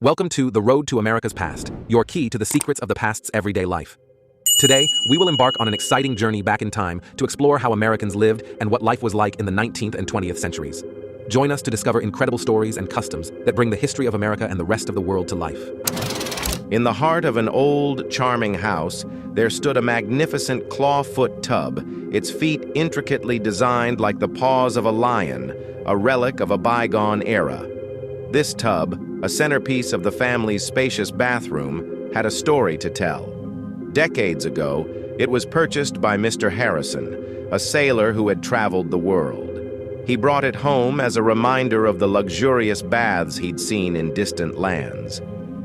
Welcome to The Road to America's Past, your key to the secrets of the past's everyday life. Today, we will embark on an exciting journey back in time to explore how Americans lived and what life was like in the 19th and 20th centuries. Join us to discover incredible stories and customs that bring the history of America and the rest of the world to life. In the heart of an old, charming house, there stood a magnificent clawfoot tub, its feet intricately designed like the paws of a lion, a relic of a bygone era. This tub, a centerpiece of the family's spacious bathroom, had a story to tell. Decades ago, it was purchased by Mr. Harrison, a sailor who had traveled the world. He brought it home as a reminder of the luxurious baths he'd seen in distant lands.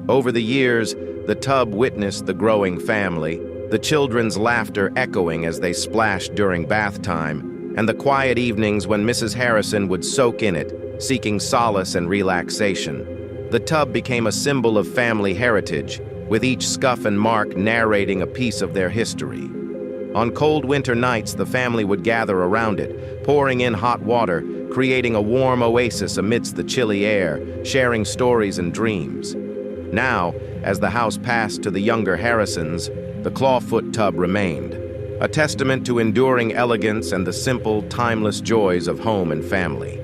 Over the years, the tub witnessed the growing family, the children's laughter echoing as they splashed during bath time, and the quiet evenings when Mrs. Harrison would soak in it, seeking solace and relaxation. The tub became a symbol of family heritage, with each scuff and mark narrating a piece of their history. On cold winter nights, the family would gather around it, pouring in hot water, creating a warm oasis amidst the chilly air, sharing stories and dreams. Now, as the house passed to the younger Harrisons, the clawfoot tub remained, a testament to enduring elegance and the simple, timeless joys of home and family.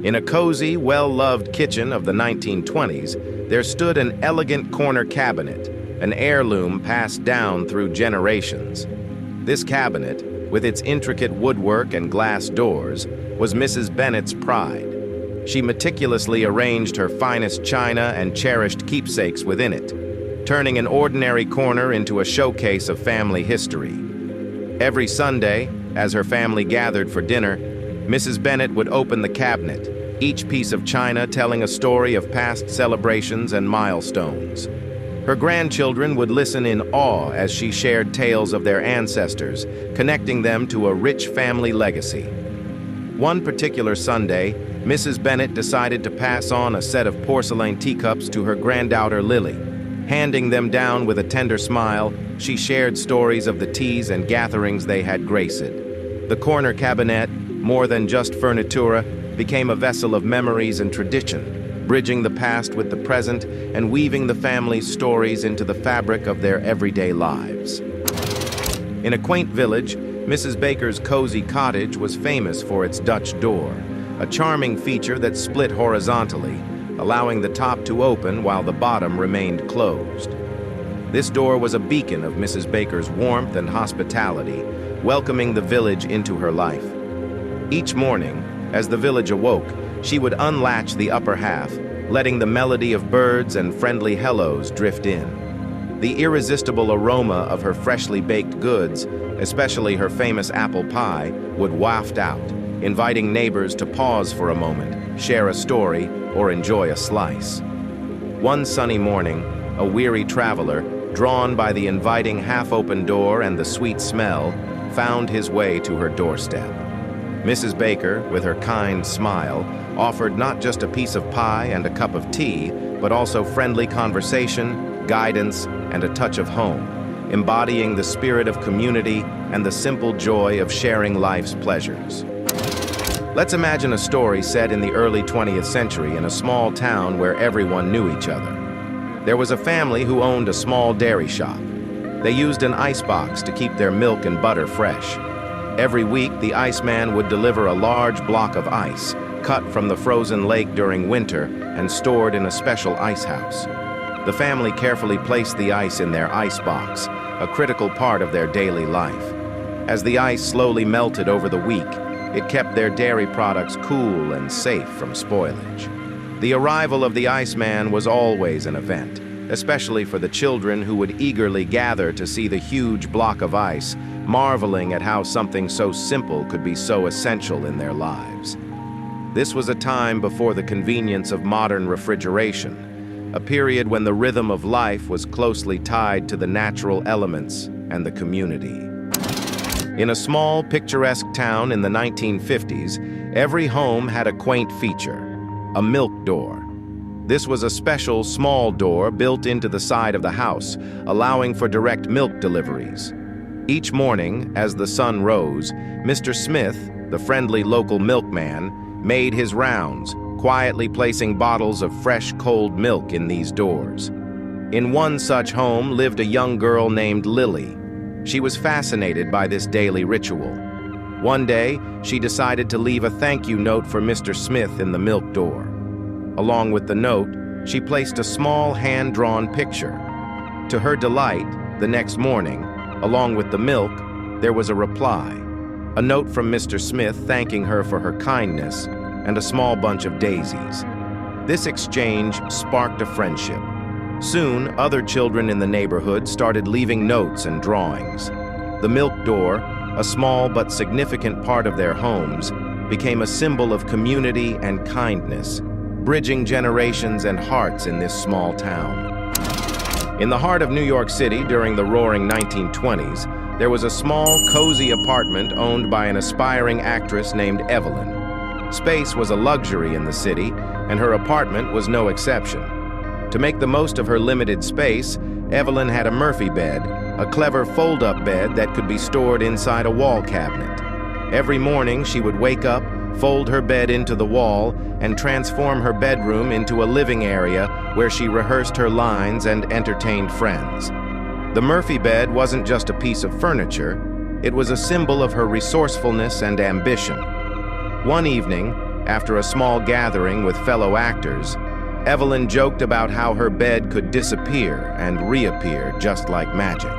In a cozy, well-loved kitchen of the 1920s, there stood an elegant corner cabinet, an heirloom passed down through generations. This cabinet, with its intricate woodwork and glass doors, was Mrs. Bennett's pride. She meticulously arranged her finest china and cherished keepsakes within it, turning an ordinary corner into a showcase of family history. Every Sunday, as her family gathered for dinner, Mrs. Bennett would open the cabinet, each piece of china telling a story of past celebrations and milestones. Her grandchildren would listen in awe as she shared tales of their ancestors, connecting them to a rich family legacy. One particular Sunday, Mrs. Bennett decided to pass on a set of porcelain teacups to her granddaughter Lily. Handing them down with a tender smile, she shared stories of the teas and gatherings they had graced. The corner cabinet, more than just furnitura, became a vessel of memories and tradition, bridging the past with the present and weaving the family's stories into the fabric of their everyday lives. In a quaint village, Mrs. Baker's cozy cottage was famous for its Dutch door, a charming feature that split horizontally, allowing the top to open while the bottom remained closed. This door was a beacon of Mrs. Baker's warmth and hospitality, welcoming the village into her life. Each morning, as the village awoke, she would unlatch the upper half, letting the melody of birds and friendly hellos drift in. The irresistible aroma of her freshly baked goods, especially her famous apple pie, would waft out, inviting neighbors to pause for a moment, share a story, or enjoy a slice. One sunny morning, a weary traveler, drawn by the inviting half-open door and the sweet smell, found his way to her doorstep. Mrs. Baker, with her kind smile, offered not just a piece of pie and a cup of tea, but also friendly conversation, guidance, and a touch of home, embodying the spirit of community and the simple joy of sharing life's pleasures. Let's imagine a story set in the early 20th century in a small town where everyone knew each other. There was a family who owned a small dairy shop. They used an icebox to keep their milk and butter fresh. Every week, the iceman would deliver a large block of ice, cut from the frozen lake during winter and stored in a special ice house. The family carefully placed the ice in their icebox, a critical part of their daily life. As the ice slowly melted over the week, it kept their dairy products cool and safe from spoilage. The arrival of the iceman was always an event, especially for the children who would eagerly gather to see the huge block of ice, marveling at how something so simple could be so essential in their lives. This was a time before the convenience of modern refrigeration, a period when the rhythm of life was closely tied to the natural elements and the community. In a small, picturesque town in the 1950s, every home had a quaint feature, a milk door. This was a special, small door built into the side of the house, allowing for direct milk deliveries. Each morning, as the sun rose, Mr. Smith, the friendly local milkman, made his rounds, quietly placing bottles of fresh, cold milk in these doors. In one such home lived a young girl named Lily. She was fascinated by this daily ritual. One day, she decided to leave a thank you note for Mr. Smith in the milk door. Along with the note, she placed a small hand-drawn picture. To her delight, the next morning, along with the milk, there was a reply. A note from Mr. Smith thanking her for her kindness and a small bunch of daisies. This exchange sparked a friendship. Soon, other children in the neighborhood started leaving notes and drawings. The milk door, a small but significant part of their homes, became a symbol of community and kindness, bridging generations and hearts in this small town. In the heart of New York City during the roaring 1920s, there was a small, cozy apartment owned by an aspiring actress named Evelyn. Space was a luxury in the city, and her apartment was no exception. To make the most of her limited space, Evelyn had a Murphy bed, a clever fold-up bed that could be stored inside a wall cabinet. Every morning, she would wake up, fold her bed into the wall, and transform her bedroom into a living area where she rehearsed her lines and entertained friends. The Murphy bed wasn't just a piece of furniture, it was a symbol of her resourcefulness and ambition. One evening, after a small gathering with fellow actors, Evelyn joked about how her bed could disappear and reappear just like magic.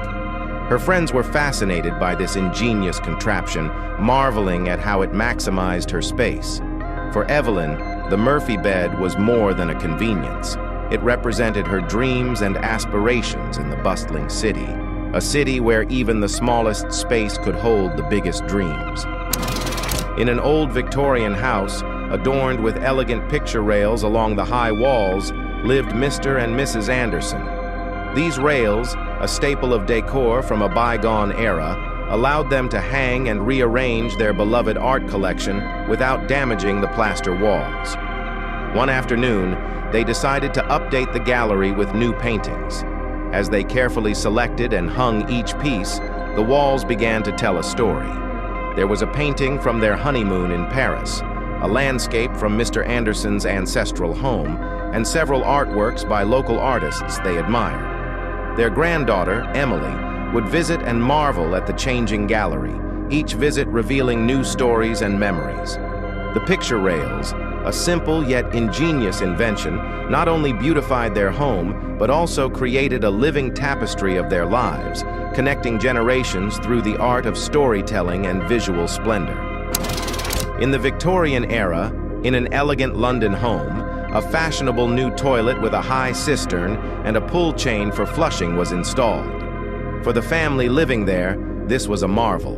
Her friends were fascinated by this ingenious contraption, marveling at how it maximized her space. For Evelyn, the Murphy bed was more than a convenience. It represented her dreams and aspirations in the bustling city, a city where even the smallest space could hold the biggest dreams. In an old Victorian house, adorned with elegant picture rails along the high walls, lived Mr. and Mrs. Anderson. These rails, a staple of decor from a bygone era, allowed them to hang and rearrange their beloved art collection without damaging the plaster walls. One afternoon, they decided to update the gallery with new paintings. As they carefully selected and hung each piece, the walls began to tell a story. There was a painting from their honeymoon in Paris, a landscape from Mr. Anderson's ancestral home, and several artworks by local artists they admired. Their granddaughter, Emily, would visit and marvel at the changing gallery, each visit revealing new stories and memories. The picture rails, a simple yet ingenious invention, not only beautified their home, but also created a living tapestry of their lives, connecting generations through the art of storytelling and visual splendor. In the Victorian era, in an elegant London home, a fashionable new toilet with a high cistern and a pull chain for flushing was installed. For the family living there, this was a marvel.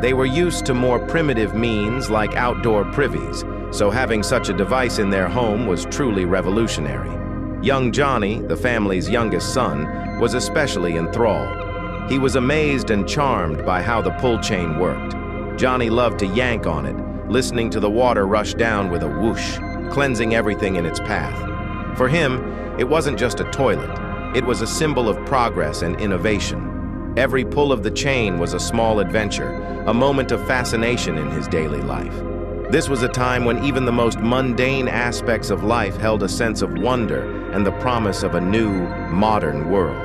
They were used to more primitive means like outdoor privies, so having such a device in their home was truly revolutionary. Young Johnny, the family's youngest son, was especially enthralled. He was amazed and charmed by how the pull chain worked. Johnny loved to yank on it, listening to the water rush down with a whoosh, cleansing everything in its path. For him, it wasn't just a toilet. It was a symbol of progress and innovation. Every pull of the chain was a small adventure, a moment of fascination in his daily life. This was a time when even the most mundane aspects of life held a sense of wonder and the promise of a new, modern world.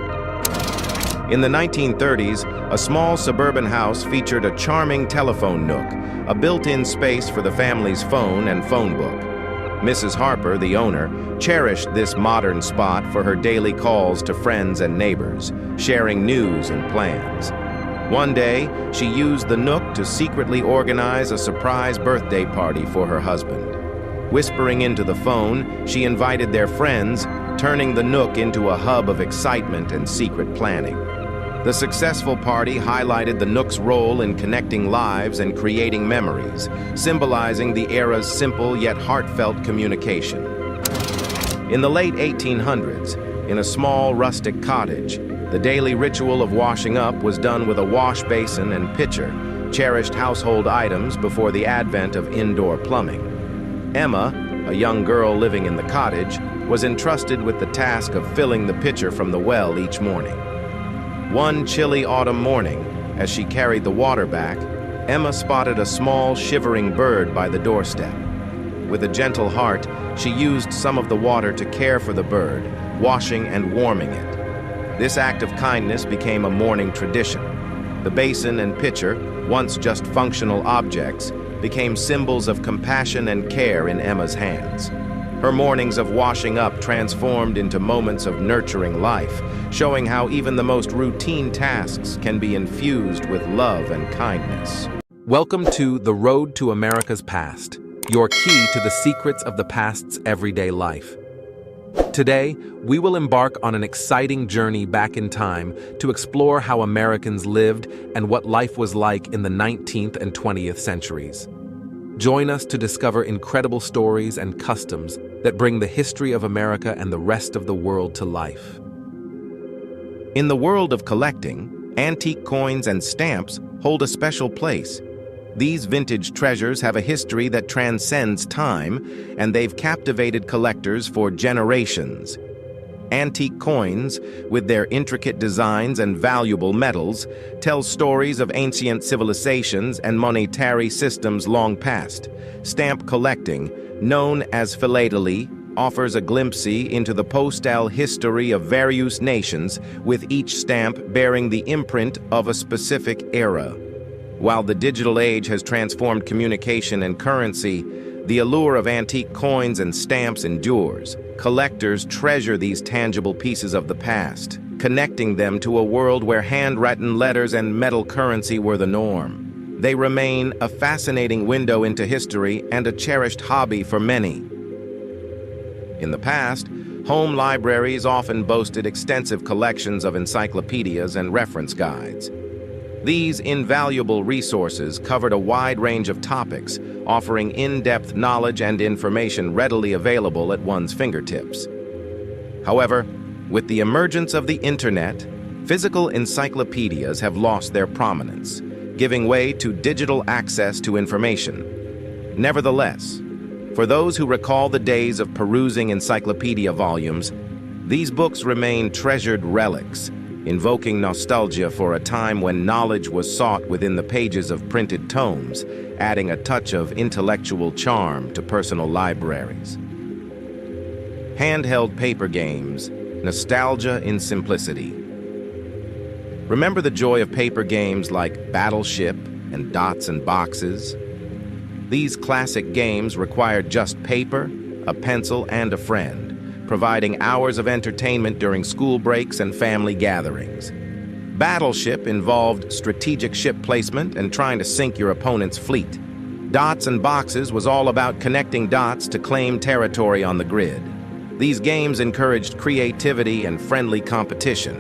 In the 1930s, a small suburban house featured a charming telephone nook, a built-in space for the family's phone and phone book. Mrs. Harper, the owner, cherished this modern spot for her daily calls to friends and neighbors, sharing news and plans. One day, she used the nook to secretly organize a surprise birthday party for her husband. Whispering into the phone, she invited their friends, turning the nook into a hub of excitement and secret planning. The successful party highlighted the nook's role in connecting lives and creating memories, symbolizing the era's simple yet heartfelt communication. In the late 1800s, in a small rustic cottage, the daily ritual of washing up was done with a wash basin and pitcher, cherished household items before the advent of indoor plumbing. Emma, a young girl living in the cottage, was entrusted with the task of filling the pitcher from the well each morning. One chilly autumn morning, as she carried the water back, Emma spotted a small, shivering bird by the doorstep. With a gentle heart, she used some of the water to care for the bird, washing and warming it. This act of kindness became a morning tradition. The basin and pitcher, once just functional objects, became symbols of compassion and care in Emma's hands. Her mornings of washing up transformed into moments of nurturing life, showing how even the most routine tasks can be infused with love and kindness. Welcome to The Road to America's Past, your key to the secrets of the past's everyday life. Today, we will embark on an exciting journey back in time to explore how Americans lived and what life was like in the 19th and 20th centuries. Join us to discover incredible stories and customs that bring the history of America and the rest of the world to life. In the world of collecting, antique coins and stamps hold a special place. These vintage treasures have a history that transcends time, and they've captivated collectors for generations. Antique coins, with their intricate designs and valuable metals, tell stories of ancient civilizations and monetary systems long past. Stamp collecting, known as philately, offers a glimpse into the postal history of various nations, with each stamp bearing the imprint of a specific era. While the digital age has transformed communication and currency, the allure of antique coins and stamps endures. Collectors treasure these tangible pieces of the past, connecting them to a world where handwritten letters and metal currency were the norm. They remain a fascinating window into history and a cherished hobby for many. In the past, home libraries often boasted extensive collections of encyclopedias and reference guides. These invaluable resources covered a wide range of topics, offering in-depth knowledge and information readily available at one's fingertips. However, with the emergence of the internet, physical encyclopedias have lost their prominence, giving way to digital access to information. Nevertheless, for those who recall the days of perusing encyclopedia volumes, these books remain treasured relics, invoking nostalgia for a time when knowledge was sought within the pages of printed tomes, adding a touch of intellectual charm to personal libraries. Handheld paper games, nostalgia in simplicity. Remember the joy of paper games like Battleship and Dots and Boxes? These classic games required just paper, a pencil, and a friend, providing hours of entertainment during school breaks and family gatherings. Battleship involved strategic ship placement and trying to sink your opponent's fleet. Dots and Boxes was all about connecting dots to claim territory on the grid. These games encouraged creativity and friendly competition.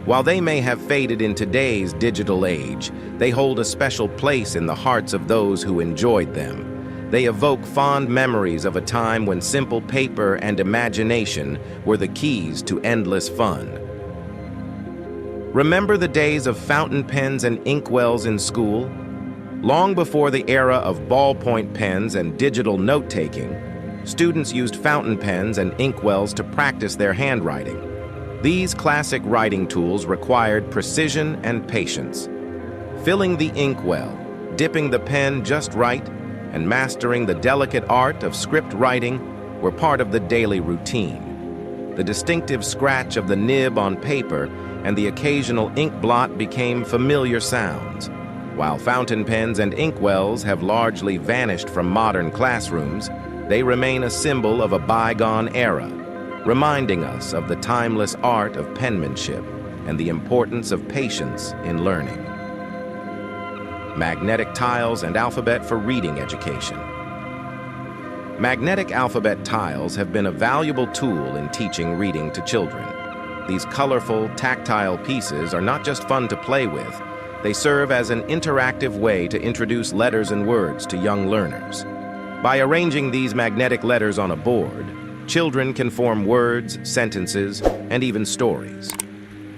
While they may have faded in today's digital age, they hold a special place in the hearts of those who enjoyed them. They evoke fond memories of a time when simple paper and imagination were the keys to endless fun. Remember the days of fountain pens and inkwells in school? Long before the era of ballpoint pens and digital note-taking, students used fountain pens and inkwells to practice their handwriting. These classic writing tools required precision and patience. Filling the inkwell, dipping the pen just right, and mastering the delicate art of script writing were part of the daily routine. The distinctive scratch of the nib on paper and the occasional ink blot became familiar sounds. While fountain pens and inkwells have largely vanished from modern classrooms, they remain a symbol of a bygone era, reminding us of the timeless art of penmanship and the importance of patience in learning. Magnetic tiles and alphabet for reading education. Magnetic alphabet tiles have been a valuable tool in teaching reading to children. These colorful, tactile pieces are not just fun to play with, they serve as an interactive way to introduce letters and words to young learners. By arranging these magnetic letters on a board, children can form words, sentences, and even stories.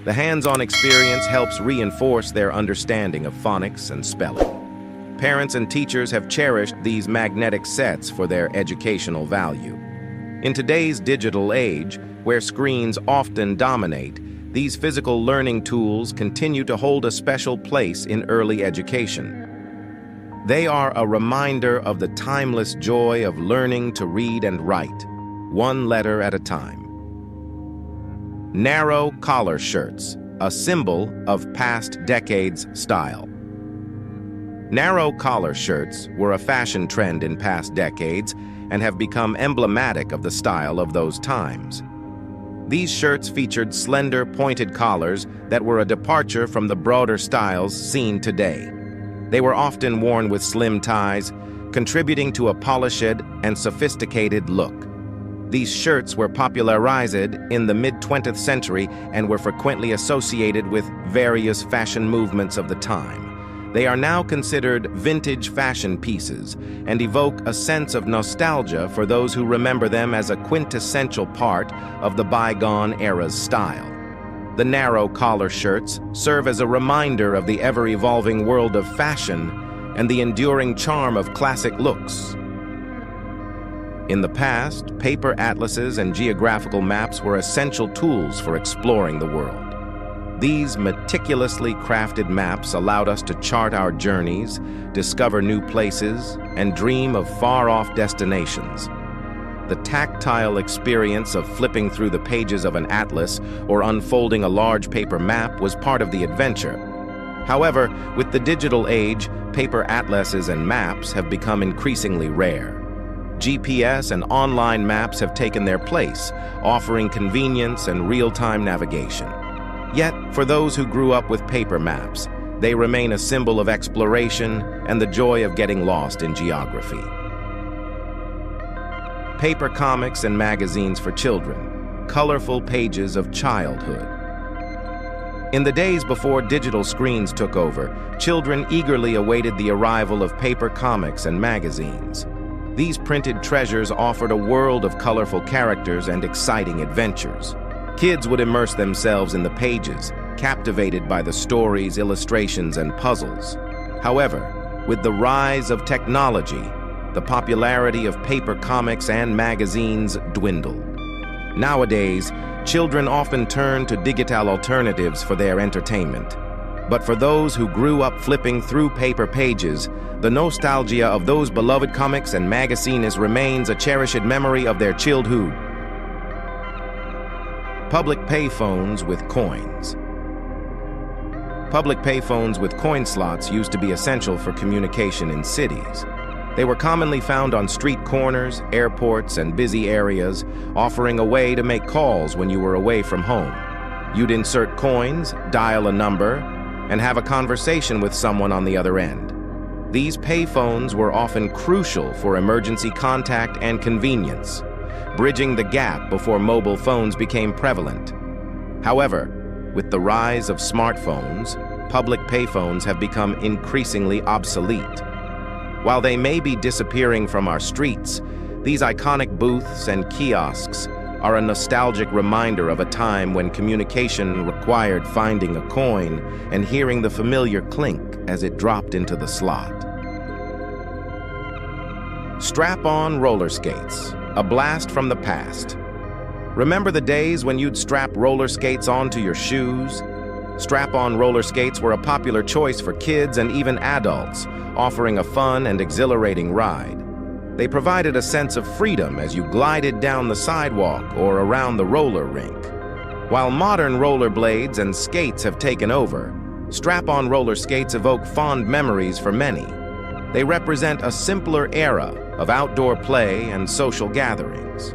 The hands-on experience helps reinforce their understanding of phonics and spelling. Parents and teachers have cherished these magnetic sets for their educational value. In today's digital age, where screens often dominate, these physical learning tools continue to hold a special place in early education. They are a reminder of the timeless joy of learning to read and write, one letter at a time. Narrow collar shirts, a symbol of past decades' style. Narrow collar shirts were a fashion trend in past decades and have become emblematic of the style of those times. These shirts featured slender, pointed collars that were a departure from the broader styles seen today. They were often worn with slim ties, contributing to a polished and sophisticated look. These shirts were popularized in the mid-20th century and were frequently associated with various fashion movements of the time. They are now considered vintage fashion pieces and evoke a sense of nostalgia for those who remember them as a quintessential part of the bygone era's style. The narrow collar shirts serve as a reminder of the ever-evolving world of fashion and the enduring charm of classic looks. In the past, paper atlases and geographical maps were essential tools for exploring the world. These meticulously crafted maps allowed us to chart our journeys, discover new places, and dream of far-off destinations. The tactile experience of flipping through the pages of an atlas or unfolding a large paper map was part of the adventure. However, with the digital age, paper atlases and maps have become increasingly rare. GPS and online maps have taken their place, offering convenience and real-time navigation. Yet, for those who grew up with paper maps, they remain a symbol of exploration and the joy of getting lost in geography. Paper comics and magazines for children, colorful pages of childhood. In the days before digital screens took over, children eagerly awaited the arrival of paper comics and magazines. These printed treasures offered a world of colorful characters and exciting adventures. Kids would immerse themselves in the pages, captivated by the stories, illustrations, and puzzles. However, with the rise of technology, the popularity of paper comics and magazines dwindled. Nowadays, children often turn to digital alternatives for their entertainment. But for those who grew up flipping through paper pages, the nostalgia of those beloved comics and magazines remains a cherished memory of their childhood. Public payphones with coins. Public payphones with coin slots used to be essential for communication in cities. They were commonly found on street corners, airports, and busy areas, offering a way to make calls when you were away from home. You'd insert coins, dial a number, and have a conversation with someone on the other end. These payphones were often crucial for emergency contact and convenience, bridging the gap before mobile phones became prevalent. However, with the rise of smartphones, public payphones have become increasingly obsolete. While they may be disappearing from our streets, these iconic booths and kiosks are a nostalgic reminder of a time when communication required finding a coin and hearing the familiar clink as it dropped into the slot. Strap-on roller skates, a blast from the past. Remember the days when you'd strap roller skates onto your shoes? Strap-on roller skates were a popular choice for kids and even adults, offering a fun and exhilarating ride. They provided a sense of freedom as you glided down the sidewalk or around the roller rink. While modern rollerblades and skates have taken over, strap-on roller skates evoke fond memories for many. They represent a simpler era of outdoor play and social gatherings.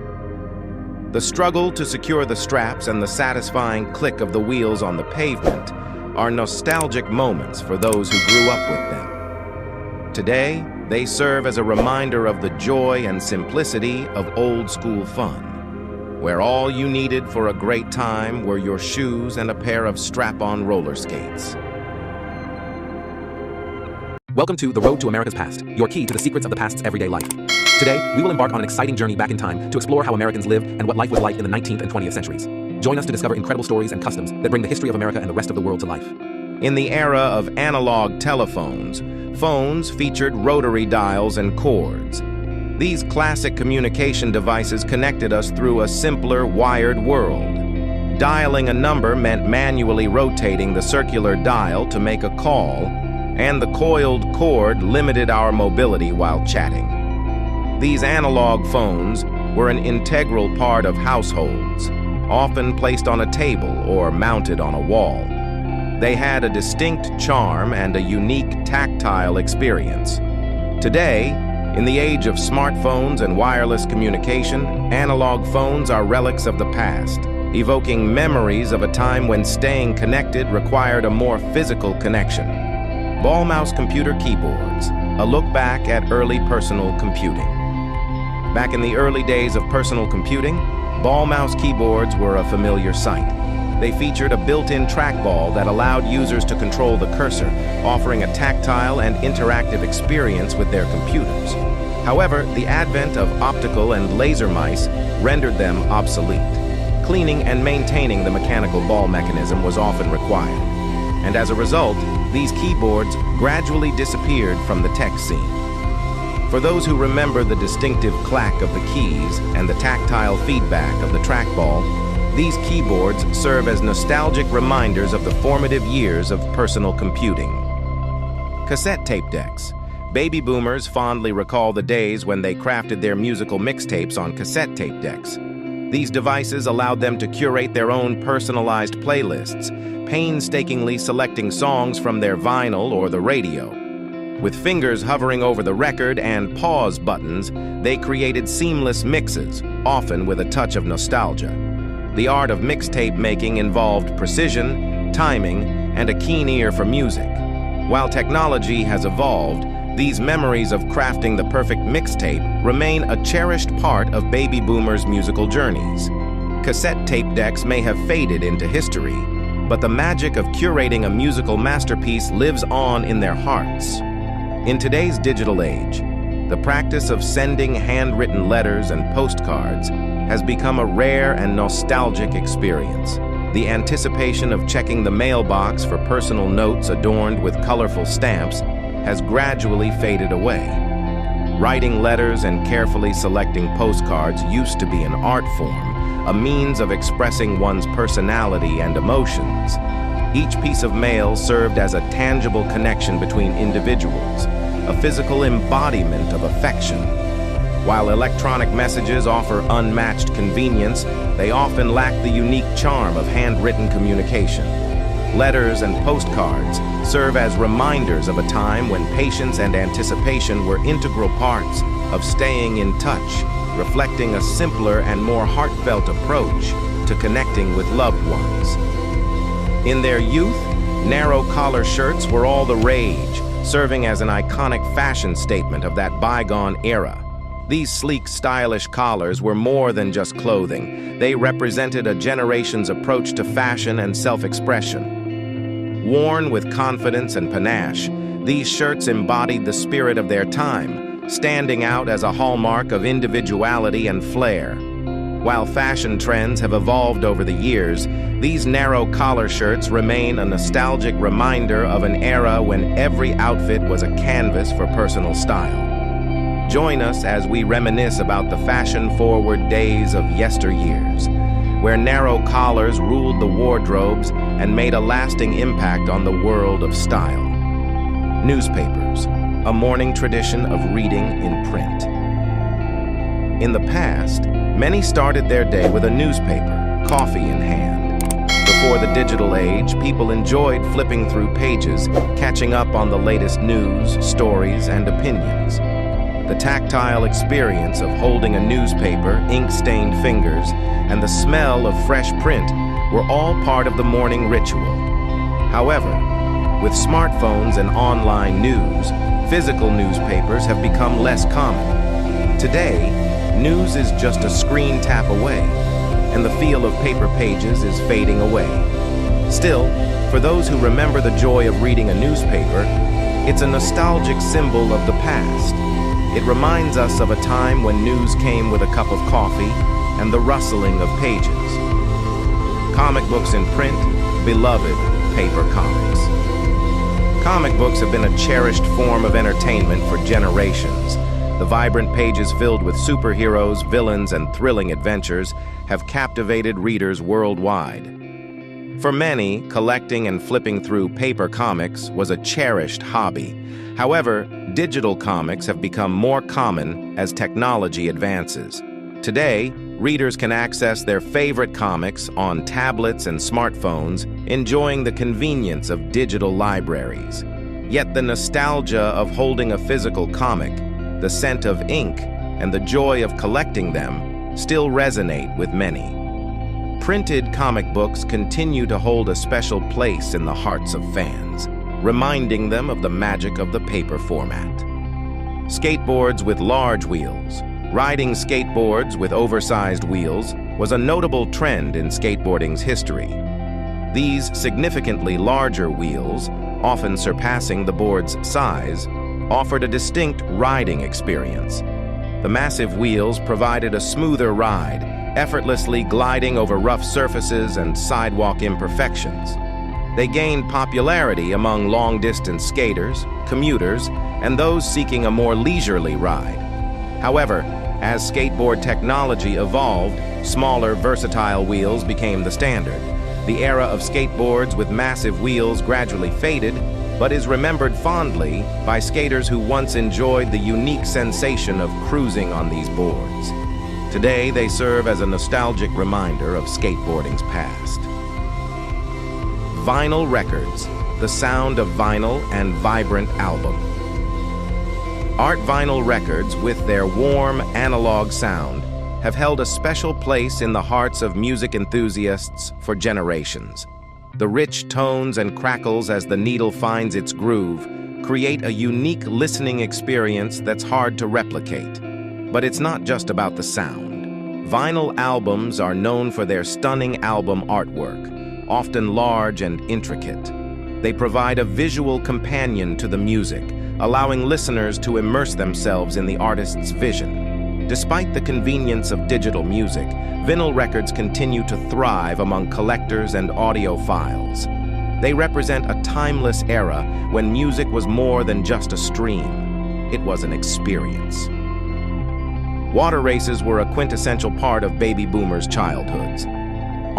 The struggle to secure the straps and the satisfying click of the wheels on the pavement are nostalgic moments for those who grew up with them. Today, they serve as a reminder of the joy and simplicity of old-school fun, where all you needed for a great time were your shoes and a pair of strap-on roller skates. Welcome to The Road to America's Past, your key to the secrets of the past's everyday life. Today, we will embark on an exciting journey back in time to explore how Americans lived and what life was like in the 19th and 20th centuries. Join us to discover incredible stories and customs that bring the history of America and the rest of the world to life. In the era of analog telephones, phones featured rotary dials and cords. These classic communication devices connected us through a simpler, wired world. Dialing a number meant manually rotating the circular dial to make a call, and the coiled cord limited our mobility while chatting. These analog phones were an integral part of households, often placed on a table or mounted on a wall. They had a distinct charm and a unique tactile experience. Today, in the age of smartphones and wireless communication, analog phones are relics of the past, evoking memories of a time when staying connected required a more physical connection. Ball-mouse computer keyboards, a look back at early personal computing. Back in the early days of personal computing, ball-mouse keyboards were a familiar sight. They featured a built-in trackball that allowed users to control the cursor, offering a tactile and interactive experience with their computers. However, the advent of optical and laser mice rendered them obsolete. Cleaning and maintaining the mechanical ball mechanism was often required. And as a result, these keyboards gradually disappeared from the tech scene. For those who remember the distinctive clack of the keys and the tactile feedback of the trackball, these keyboards serve as nostalgic reminders of the formative years of personal computing. Cassette tape decks. Baby boomers fondly recall the days when they crafted their musical mixtapes on cassette tape decks. These devices allowed them to curate their own personalized playlists, painstakingly selecting songs from their vinyl or the radio. With fingers hovering over the record and pause buttons, they created seamless mixes, often with a touch of nostalgia. The art of mixtape making involved precision, timing, and a keen ear for music. While technology has evolved, these memories of crafting the perfect mixtape remain a cherished part of baby boomers' musical journeys. Cassette tape decks may have faded into history, but the magic of curating a musical masterpiece lives on in their hearts. In today's digital age, the practice of sending handwritten letters and postcards has become a rare and nostalgic experience. The anticipation of checking the mailbox for personal notes adorned with colorful stamps has gradually faded away. Writing letters and carefully selecting postcards used to be an art form, a means of expressing one's personality and emotions. Each piece of mail served as a tangible connection between individuals, a physical embodiment of affection. While electronic messages offer unmatched convenience, they often lack the unique charm of handwritten communication. Letters and postcards serve as reminders of a time when patience and anticipation were integral parts of staying in touch, reflecting a simpler and more heartfelt approach to connecting with loved ones. In their youth, narrow collar shirts were all the rage, serving as an iconic fashion statement of that bygone era. These sleek, stylish collars were more than just clothing. They represented a generation's approach to fashion and self-expression. Worn with confidence and panache, these shirts embodied the spirit of their time, standing out as a hallmark of individuality and flair. While fashion trends have evolved over the years, these narrow collar shirts remain a nostalgic reminder of an era when every outfit was a canvas for personal style. Join us as we reminisce about the fashion-forward days of yesteryears, where narrow collars ruled the wardrobes and made a lasting impact on the world of style. Newspapers, a morning tradition of reading in print. In the past, many started their day with a newspaper, coffee in hand. Before the digital age, people enjoyed flipping through pages, catching up on the latest news, stories, and opinions. The tactile experience of holding a newspaper, ink-stained fingers, and the smell of fresh print were all part of the morning ritual. However, with smartphones and online news, physical newspapers have become less common. Today, news is just a screen tap away, and the feel of paper pages is fading away. Still, for those who remember the joy of reading a newspaper, it's a nostalgic symbol of the past. It reminds us of a time when news came with a cup of coffee and the rustling of pages. Comic books in print, beloved paper comics. Comic books have been a cherished form of entertainment for generations. The vibrant pages filled with superheroes, villains, and thrilling adventures have captivated readers worldwide. For many, collecting and flipping through paper comics was a cherished hobby. However, digital comics have become more common as technology advances. Today, readers can access their favorite comics on tablets and smartphones, enjoying the convenience of digital libraries. Yet the nostalgia of holding a physical comic, the scent of ink, and the joy of collecting them still resonate with many. Printed comic books continue to hold a special place in the hearts of fans, reminding them of the magic of the paper format. Skateboards with large wheels. Riding skateboards with oversized wheels was a notable trend in skateboarding's history. These significantly larger wheels, often surpassing the board's size, offered a distinct riding experience. The massive wheels provided a smoother ride, effortlessly gliding over rough surfaces and sidewalk imperfections. They gained popularity among long-distance skaters, commuters, and those seeking a more leisurely ride. However, as skateboard technology evolved, smaller, versatile wheels became the standard. The era of skateboards with massive wheels gradually faded, but is remembered fondly by skaters who once enjoyed the unique sensation of cruising on these boards. Today, they serve as a nostalgic reminder of skateboarding's past. Vinyl records, the sound of vinyl and vibrant album. Art vinyl records, with their warm, analog sound, have held a special place in the hearts of music enthusiasts for generations. The rich tones and crackles as the needle finds its groove create a unique listening experience that's hard to replicate. But it's not just about the sound. Vinyl albums are known for their stunning album artwork, often large and intricate. They provide a visual companion to the music, allowing listeners to immerse themselves in the artist's vision. Despite the convenience of digital music, vinyl records continue to thrive among collectors and audiophiles. They represent a timeless era when music was more than just a stream. It was an experience. Water races were a quintessential part of baby boomers' childhoods.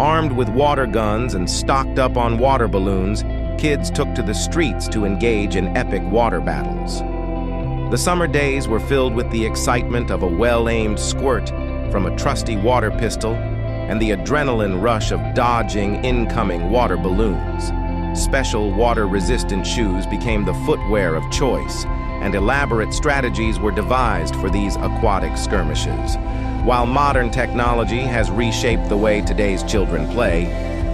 Armed with water guns and stocked up on water balloons, kids took to the streets to engage in epic water battles. The summer days were filled with the excitement of a well-aimed squirt from a trusty water pistol and the adrenaline rush of dodging incoming water balloons. Special water-resistant shoes became the footwear of choice, and elaborate strategies were devised for these aquatic skirmishes. While modern technology has reshaped the way today's children play,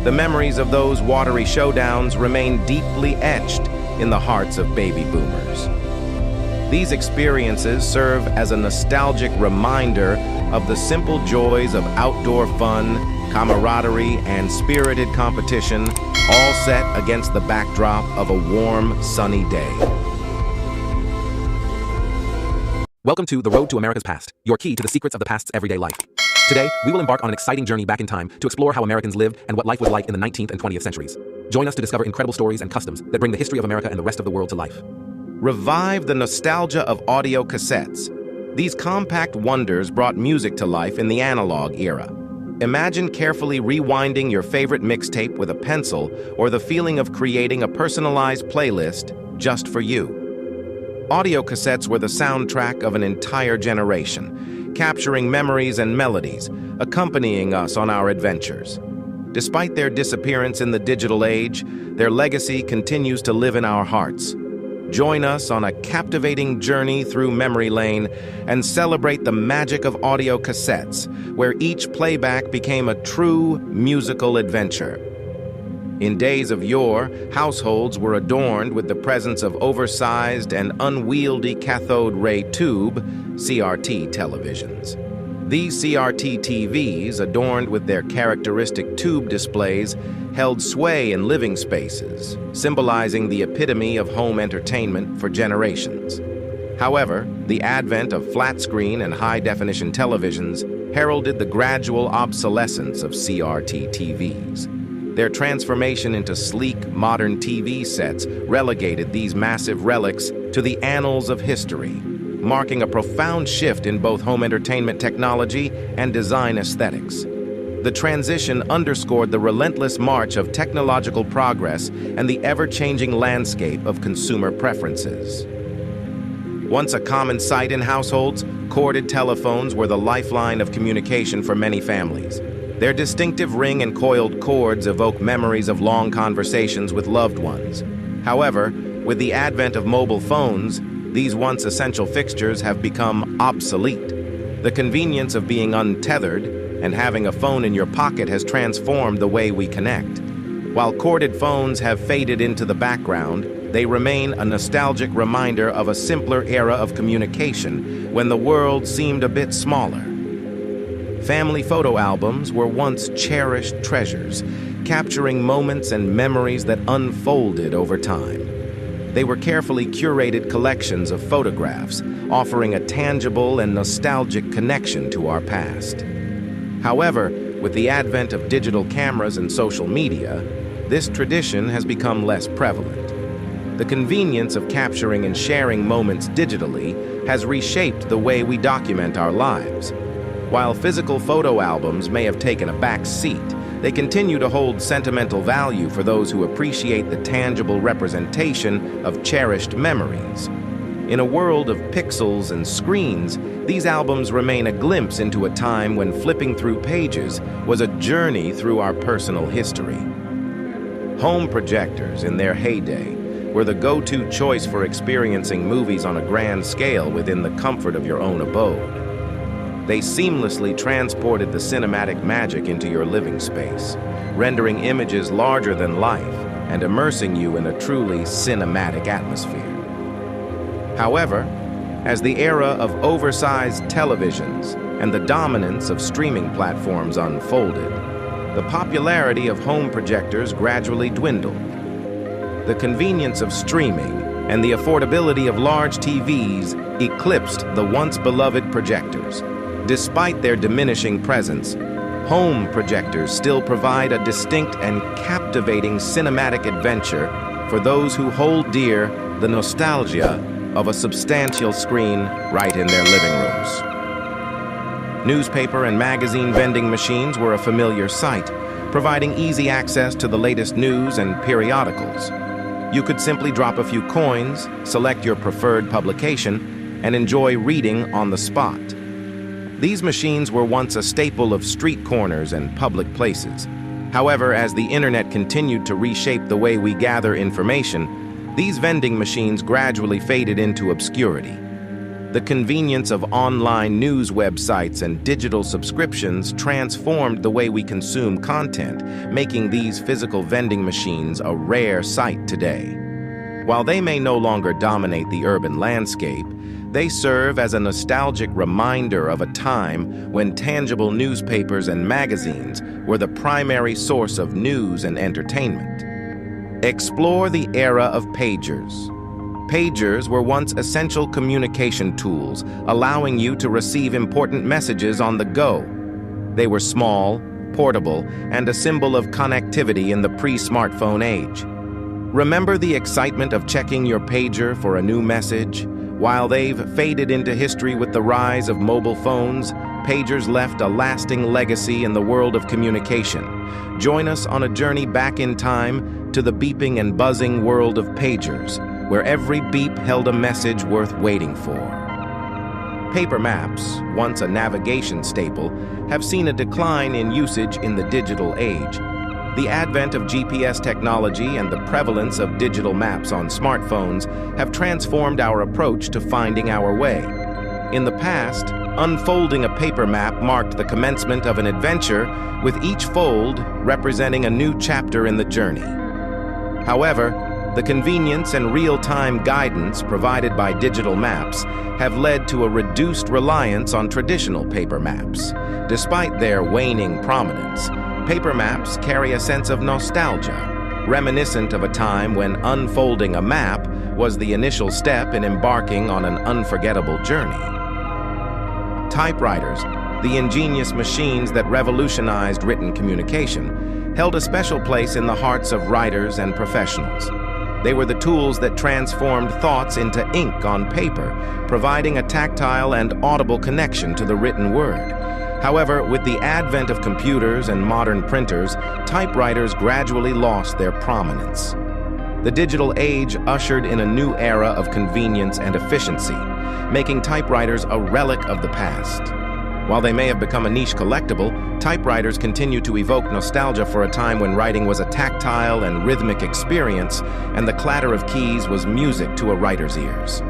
the memories of those watery showdowns remain deeply etched in the hearts of baby boomers. These experiences serve as a nostalgic reminder of the simple joys of outdoor fun, camaraderie, and spirited competition, all set against the backdrop of a warm, sunny day. Welcome to The Road to America's Past, your key to the secrets of the past's everyday life. Today, we will embark on an exciting journey back in time to explore how Americans lived and what life was like in the 19th and 20th centuries. Join us to discover incredible stories and customs that bring the history of America and the rest of the world to life. Revive the nostalgia of audio cassettes. These compact wonders brought music to life in the analog era. Imagine carefully rewinding your favorite mixtape with a pencil, or the feeling of creating a personalized playlist just for you. Audio cassettes were the soundtrack of an entire generation, capturing memories and melodies, accompanying us on our adventures. Despite their disappearance in the digital age, their legacy continues to live in our hearts. Join us on a captivating journey through memory lane and celebrate the magic of audio cassettes, where each playback became a true musical adventure. In days of yore, households were adorned with the presence of oversized and unwieldy cathode ray tube (CRT) televisions. These CRT TVs, adorned with their characteristic tube displays, held sway in living spaces, symbolizing the epitome of home entertainment for generations. However, the advent of flat-screen and high-definition televisions heralded the gradual obsolescence of CRT TVs. Their transformation into sleek, modern TV sets relegated these massive relics to the annals of history, marking a profound shift in both home entertainment technology and design aesthetics. The transition underscored the relentless march of technological progress and the ever-changing landscape of consumer preferences. Once a common sight in households, corded telephones were the lifeline of communication for many families. Their distinctive ring and coiled cords evoke memories of long conversations with loved ones. However, with the advent of mobile phones, these once essential fixtures have become obsolete. The convenience of being untethered and having a phone in your pocket has transformed the way we connect. While corded phones have faded into the background, they remain a nostalgic reminder of a simpler era of communication when the world seemed a bit smaller. Family photo albums were once cherished treasures, capturing moments and memories that unfolded over time. They were carefully curated collections of photographs, offering a tangible and nostalgic connection to our past. However, with the advent of digital cameras and social media, this tradition has become less prevalent. The convenience of capturing and sharing moments digitally has reshaped the way we document our lives. While physical photo albums may have taken a back seat, they continue to hold sentimental value for those who appreciate the tangible representation of cherished memories. In a world of pixels and screens, these albums remain a glimpse into a time when flipping through pages was a journey through our personal history. Home projectors, in their heyday, were the go-to choice for experiencing movies on a grand scale within the comfort of your own abode. They seamlessly transported the cinematic magic into your living space, rendering images larger than life and immersing you in a truly cinematic atmosphere. However, as the era of oversized televisions and the dominance of streaming platforms unfolded, the popularity of home projectors gradually dwindled. The convenience of streaming and the affordability of large TVs eclipsed the once beloved projectors. Despite their diminishing presence, home projectors still provide a distinct and captivating cinematic adventure for those who hold dear the nostalgia of a substantial screen right in their living rooms. Newspaper and magazine vending machines were a familiar sight, providing easy access to the latest news and periodicals. You could simply drop a few coins, select your preferred publication, and enjoy reading on the spot. These machines were once a staple of street corners and public places. However, as the internet continued to reshape the way we gather information, these vending machines gradually faded into obscurity. The convenience of online news websites and digital subscriptions transformed the way we consume content, making these physical vending machines a rare sight today. While they may no longer dominate the urban landscape, they serve as a nostalgic reminder of a time when tangible newspapers and magazines were the primary source of news and entertainment. Explore the era of pagers. Pagers were once essential communication tools, allowing you to receive important messages on the go. They were small, portable, and a symbol of connectivity in the pre-smartphone age. Remember the excitement of checking your pager for a new message? While they've faded into history with the rise of mobile phones, pagers left a lasting legacy in the world of communication. Join us on a journey back in time to the beeping and buzzing world of pagers, where every beep held a message worth waiting for. Paper maps, once a navigation staple, have seen a decline in usage in the digital age. The advent of GPS technology and the prevalence of digital maps on smartphones have transformed our approach to finding our way. In the past, unfolding a paper map marked the commencement of an adventure, with each fold representing a new chapter in the journey. However, the convenience and real-time guidance provided by digital maps have led to a reduced reliance on traditional paper maps. Despite their waning prominence, paper maps carry a sense of nostalgia, reminiscent of a time when unfolding a map was the initial step in embarking on an unforgettable journey. Typewriters, the ingenious machines that revolutionized written communication, held a special place in the hearts of writers and professionals. They were the tools that transformed thoughts into ink on paper, providing a tactile and audible connection to the written word. However, with the advent of computers and modern printers, typewriters gradually lost their prominence. The digital age ushered in a new era of convenience and efficiency, making typewriters a relic of the past. While they may have become a niche collectible, typewriters continue to evoke nostalgia for a time when writing was a tactile and rhythmic experience, and the clatter of keys was music to a writer's ears.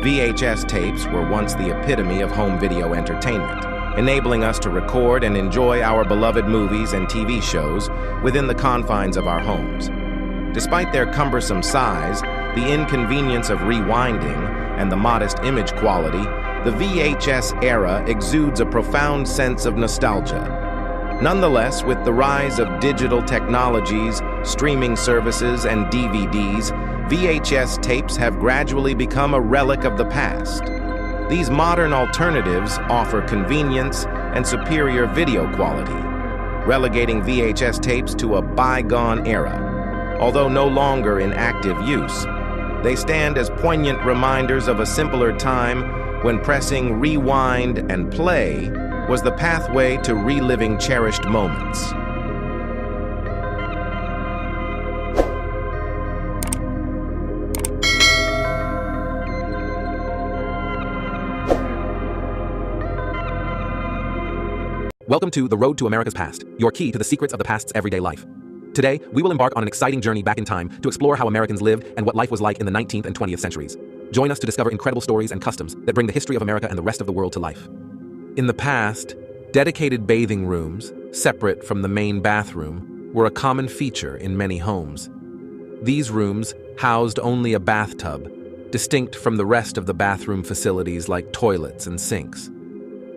VHS tapes were once the epitome of home video entertainment, enabling us to record and enjoy our beloved movies and TV shows within the confines of our homes. Despite their cumbersome size, the inconvenience of rewinding, and the modest image quality, the VHS era exudes a profound sense of nostalgia. Nonetheless, with the rise of digital technologies, streaming services, and DVDs, VHS tapes have gradually become a relic of the past. These modern alternatives offer convenience and superior video quality, relegating VHS tapes to a bygone era. Although no longer in active use, they stand as poignant reminders of a simpler time when pressing rewind and play was the pathway to reliving cherished moments. Welcome to The Road to America's Past, your key to the secrets of the past's everyday life. Today, we will embark on an exciting journey back in time to explore how Americans lived and what life was like in the 19th and 20th centuries. Join us to discover incredible stories and customs that bring the history of America and the rest of the world to life. In the past, dedicated bathing rooms, separate from the main bathroom, were a common feature in many homes. These rooms housed only a bathtub, distinct from the rest of the bathroom facilities like toilets and sinks.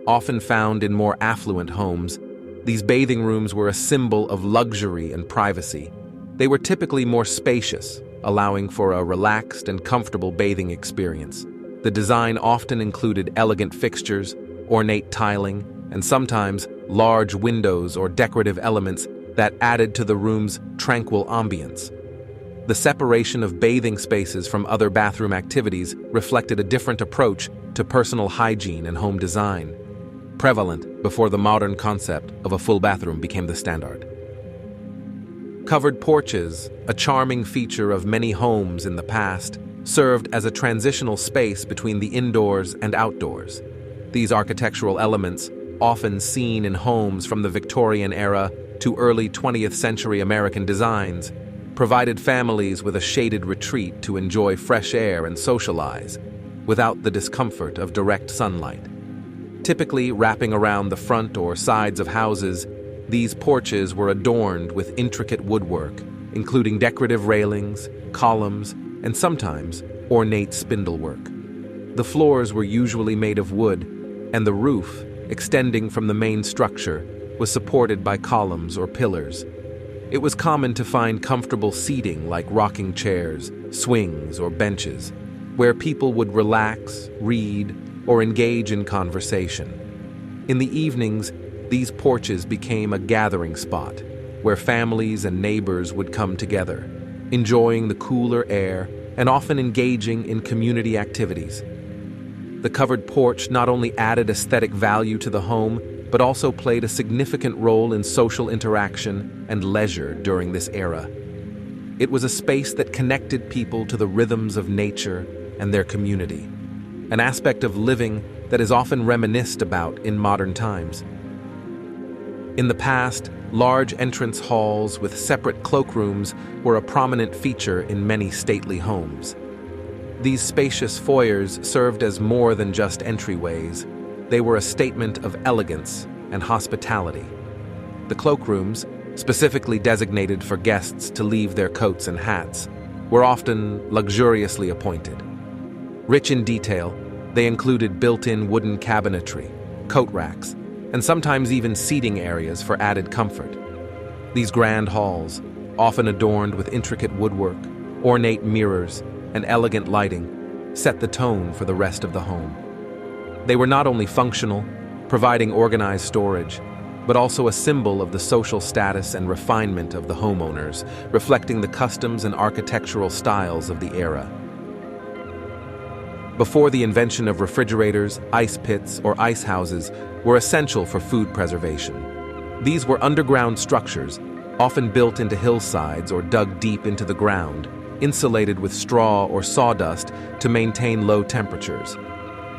Often found in more affluent homes, these bathing rooms were a symbol of luxury and privacy. They were typically more spacious, allowing for a relaxed and comfortable bathing experience. The design often included elegant fixtures, ornate tiling, and sometimes large windows or decorative elements that added to the room's tranquil ambience. The separation of bathing spaces from other bathroom activities reflected a different approach to personal hygiene and home design, prevalent before the modern concept of a full bathroom became the standard. Covered porches, a charming feature of many homes in the past, served as a transitional space between the indoors and outdoors. These architectural elements, often seen in homes from the Victorian era to early 20th century American designs, provided families with a shaded retreat to enjoy fresh air and socialize, without the discomfort of direct sunlight. Typically wrapping around the front or sides of houses, these porches were adorned with intricate woodwork, including decorative railings, columns, and sometimes ornate spindlework. The floors were usually made of wood, and the roof, extending from the main structure, was supported by columns or pillars. It was common to find comfortable seating like rocking chairs, swings, or benches, where people would relax, read, or engage in conversation. In the evenings, these porches became a gathering spot where families and neighbors would come together, enjoying the cooler air and often engaging in community activities. The covered porch not only added aesthetic value to the home, but also played a significant role in social interaction and leisure during this era. It was a space that connected people to the rhythms of nature and their community, an aspect of living that is often reminisced about in modern times. In the past, large entrance halls with separate cloakrooms were a prominent feature in many stately homes. These spacious foyers served as more than just entryways. They were a statement of elegance and hospitality. The cloakrooms, specifically designated for guests to leave their coats and hats, were often luxuriously appointed. Rich in detail, they included built-in wooden cabinetry, coat racks, and sometimes even seating areas for added comfort. These grand halls, often adorned with intricate woodwork, ornate mirrors, and elegant lighting, set the tone for the rest of the home. They were not only functional, providing organized storage, but also a symbol of the social status and refinement of the homeowners, reflecting the customs and architectural styles of the era. Before the invention of refrigerators, ice pits, or ice houses were essential for food preservation. These were underground structures, often built into hillsides or dug deep into the ground, insulated with straw or sawdust to maintain low temperatures.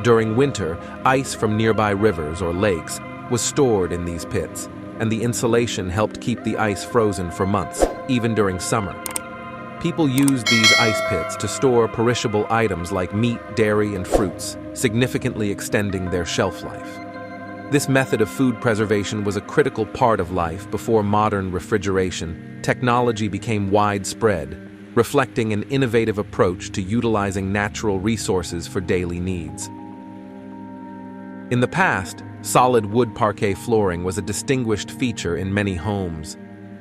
During winter, ice from nearby rivers or lakes was stored in these pits, and the insulation helped keep the ice frozen for months, even during summer. People used these ice pits to store perishable items like meat, dairy, and fruits, significantly extending their shelf life. This method of food preservation was a critical part of life before modern refrigeration. Technology became widespread, reflecting an innovative approach to utilizing natural resources for daily needs. In the past, solid wood parquet flooring was a distinguished feature in many homes.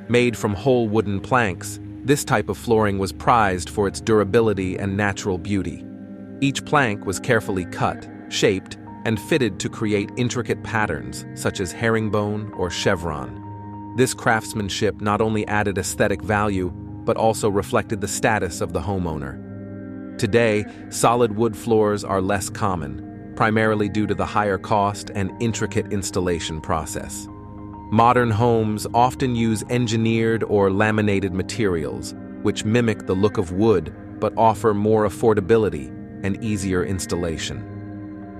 Made from whole wooden planks, this type of flooring was prized for its durability and natural beauty. Each plank was carefully cut, shaped, and fitted to create intricate patterns such as herringbone or chevron. This craftsmanship not only added aesthetic value, but also reflected the status of the homeowner. Today, solid wood floors are less common, primarily due to the higher cost and intricate installation process. Modern homes often use engineered or laminated materials, which mimic the look of wood but offer more affordability and easier installation.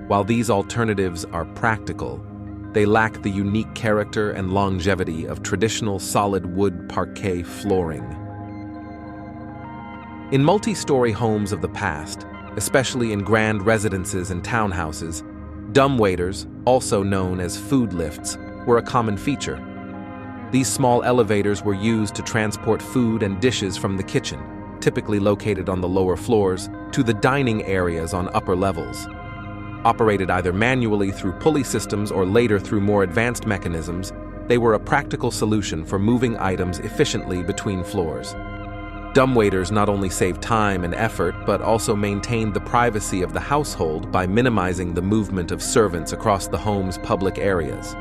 While these alternatives are practical, they lack the unique character and longevity of traditional solid wood parquet flooring. In multi-story homes of the past, especially in grand residences and townhouses, dumbwaiters, also known as food lifts, were a common feature. These small elevators were used to transport food and dishes from the kitchen, typically located on the lower floors, to the dining areas on upper levels. Operated either manually through pulley systems or later through more advanced mechanisms, they were a practical solution for moving items efficiently between floors. Dumbwaiters not only saved time and effort, but also maintained the privacy of the household by minimizing the movement of servants across the home's public areas.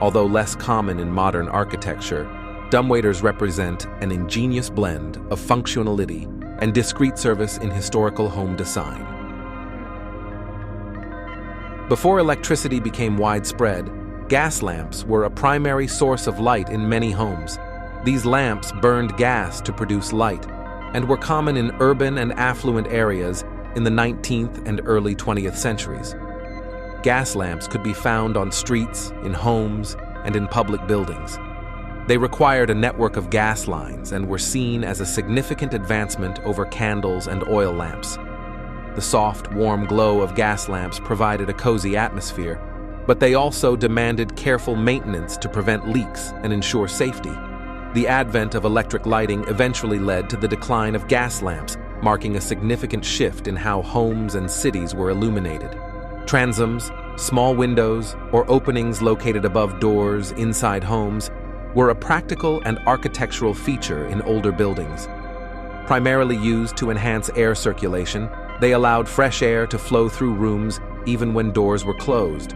Although less common in modern architecture, dumbwaiters represent an ingenious blend of functionality and discreet service in historical home design. Before electricity became widespread, gas lamps were a primary source of light in many homes. These lamps burned gas to produce light and were common in urban and affluent areas in the 19th and early 20th centuries. Gas lamps could be found on streets, in homes, and in public buildings. They required a network of gas lines and were seen as a significant advancement over candles and oil lamps. The soft, warm glow of gas lamps provided a cozy atmosphere, but they also demanded careful maintenance to prevent leaks and ensure safety. The advent of electric lighting eventually led to the decline of gas lamps, marking a significant shift in how homes and cities were illuminated. Transoms, small windows, or openings located above doors inside homes were a practical and architectural feature in older buildings. Primarily used to enhance air circulation, they allowed fresh air to flow through rooms even when doors were closed.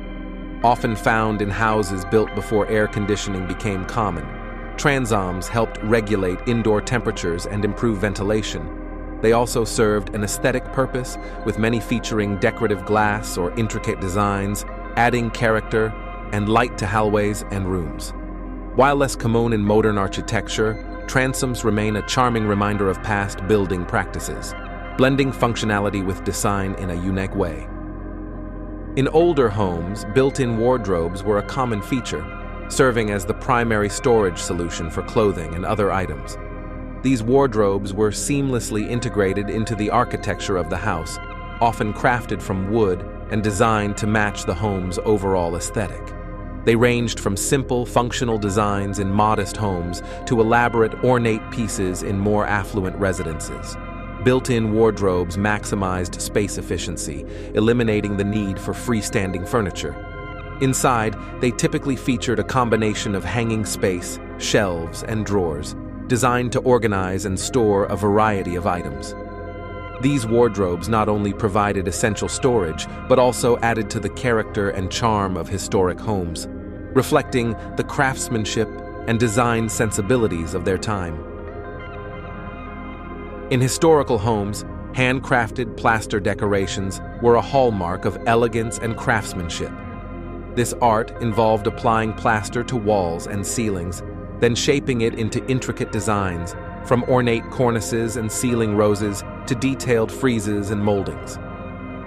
Often found in houses built before air conditioning became common, transoms helped regulate indoor temperatures and improve ventilation. They also served an aesthetic purpose, with many featuring decorative glass or intricate designs, adding character and light to hallways and rooms. While less common in modern architecture, transoms remain a charming reminder of past building practices, blending functionality with design in a unique way. In older homes, built-in wardrobes were a common feature, serving as the primary storage solution for clothing and other items. These wardrobes were seamlessly integrated into the architecture of the house, often crafted from wood and designed to match the home's overall aesthetic. They ranged from simple, functional designs in modest homes to elaborate, ornate pieces in more affluent residences. Built-in wardrobes maximized space efficiency, eliminating the need for freestanding furniture. Inside, they typically featured a combination of hanging space, shelves, and drawers, designed to organize and store a variety of items. These wardrobes not only provided essential storage, but also added to the character and charm of historic homes, reflecting the craftsmanship and design sensibilities of their time. In historical homes, Handcrafted plaster decorations were a hallmark of elegance and craftsmanship. This art involved applying plaster to walls and ceilings, then shaping it into intricate designs, from ornate cornices and ceiling roses to detailed friezes and moldings.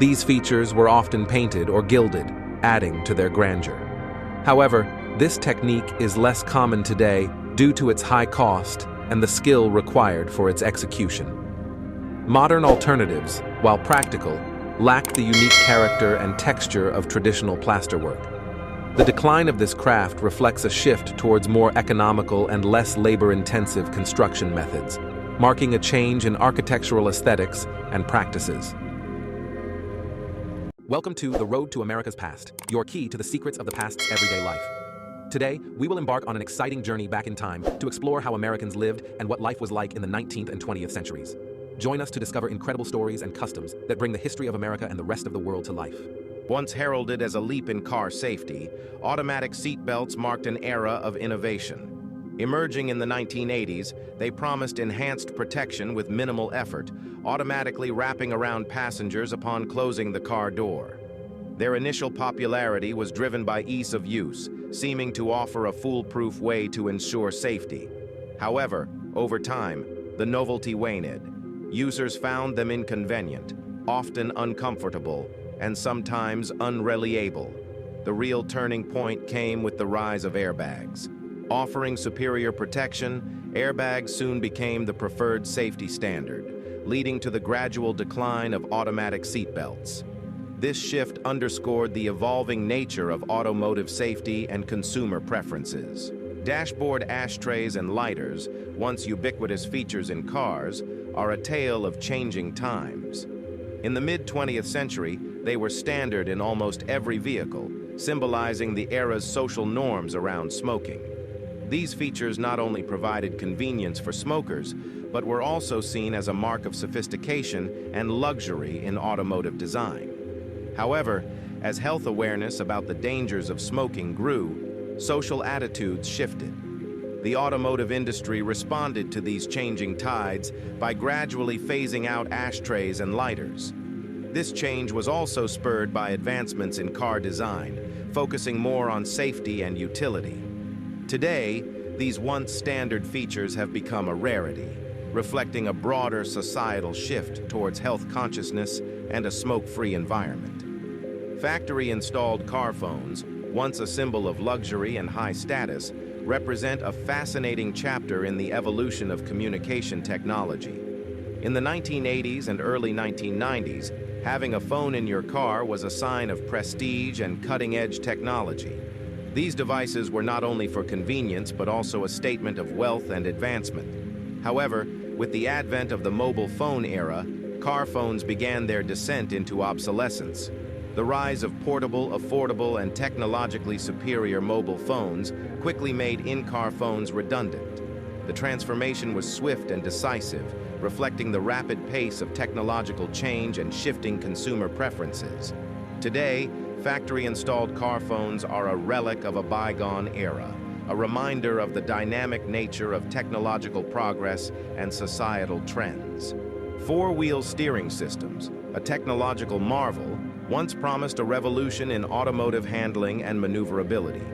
These features were often painted or gilded, adding to their grandeur. However, this technique is less common today due to its high cost and the skill required for its execution. Modern alternatives, while practical, lack the unique character and texture of traditional plasterwork. The decline of this craft reflects a shift towards more economical and less labor-intensive construction methods, marking a change in architectural aesthetics and practices. Welcome to The Road to America's Past, your key to the secrets of the past's everyday life. Today, we will embark on an exciting journey back in time to explore how Americans lived and what life was like in the 19th and 20th centuries. Join us to discover incredible stories and customs that bring the history of America and the rest of the world to life. Once heralded as a leap in car safety, automatic seatbelts marked an era of innovation. Emerging in the 1980s, they promised enhanced protection with minimal effort, automatically wrapping around passengers upon closing the car door. Their initial popularity was driven by ease of use, seeming to offer a foolproof way to ensure safety. However, over time, the novelty waned. Users found them inconvenient, often uncomfortable, and sometimes unreliable. The real turning point came with the rise of airbags. Offering superior protection, airbags soon became the preferred safety standard, leading to the gradual decline of automatic seatbelts. This shift underscored the evolving nature of automotive safety and consumer preferences. Dashboard ashtrays and lighters, once ubiquitous features in cars, are a tale of changing times. In the mid-20th century, they were standard in almost every vehicle, symbolizing the era's social norms around smoking. These features not only provided convenience for smokers, but were also seen as a mark of sophistication and luxury in automotive design. However, as health awareness about the dangers of smoking grew, social attitudes shifted. The automotive industry responded to these changing tides by gradually phasing out ashtrays and lighters. This change was also spurred by advancements in car design, focusing more on safety and utility. Today, these once standard features have become a rarity, reflecting a broader societal shift towards health consciousness and a smoke-free environment. Factory-installed car phones, once a symbol of luxury and high status, represent a fascinating chapter in the evolution of communication technology. In the 1980s and early 1990s, having a phone in your car was a sign of prestige and cutting-edge technology. These devices were not only for convenience but also a statement of wealth and advancement. However, with the advent of the mobile phone era, car phones began their descent into obsolescence. The rise of portable, affordable, and technologically superior mobile phones quickly made in-car phones redundant. The transformation was swift and decisive, reflecting the rapid pace of technological change and shifting consumer preferences. Today, factory-installed car phones are a relic of a bygone era, a reminder of the dynamic nature of technological progress and societal trends. Four-wheel steering systems, a technological marvel, once promised a revolution in automotive handling and maneuverability.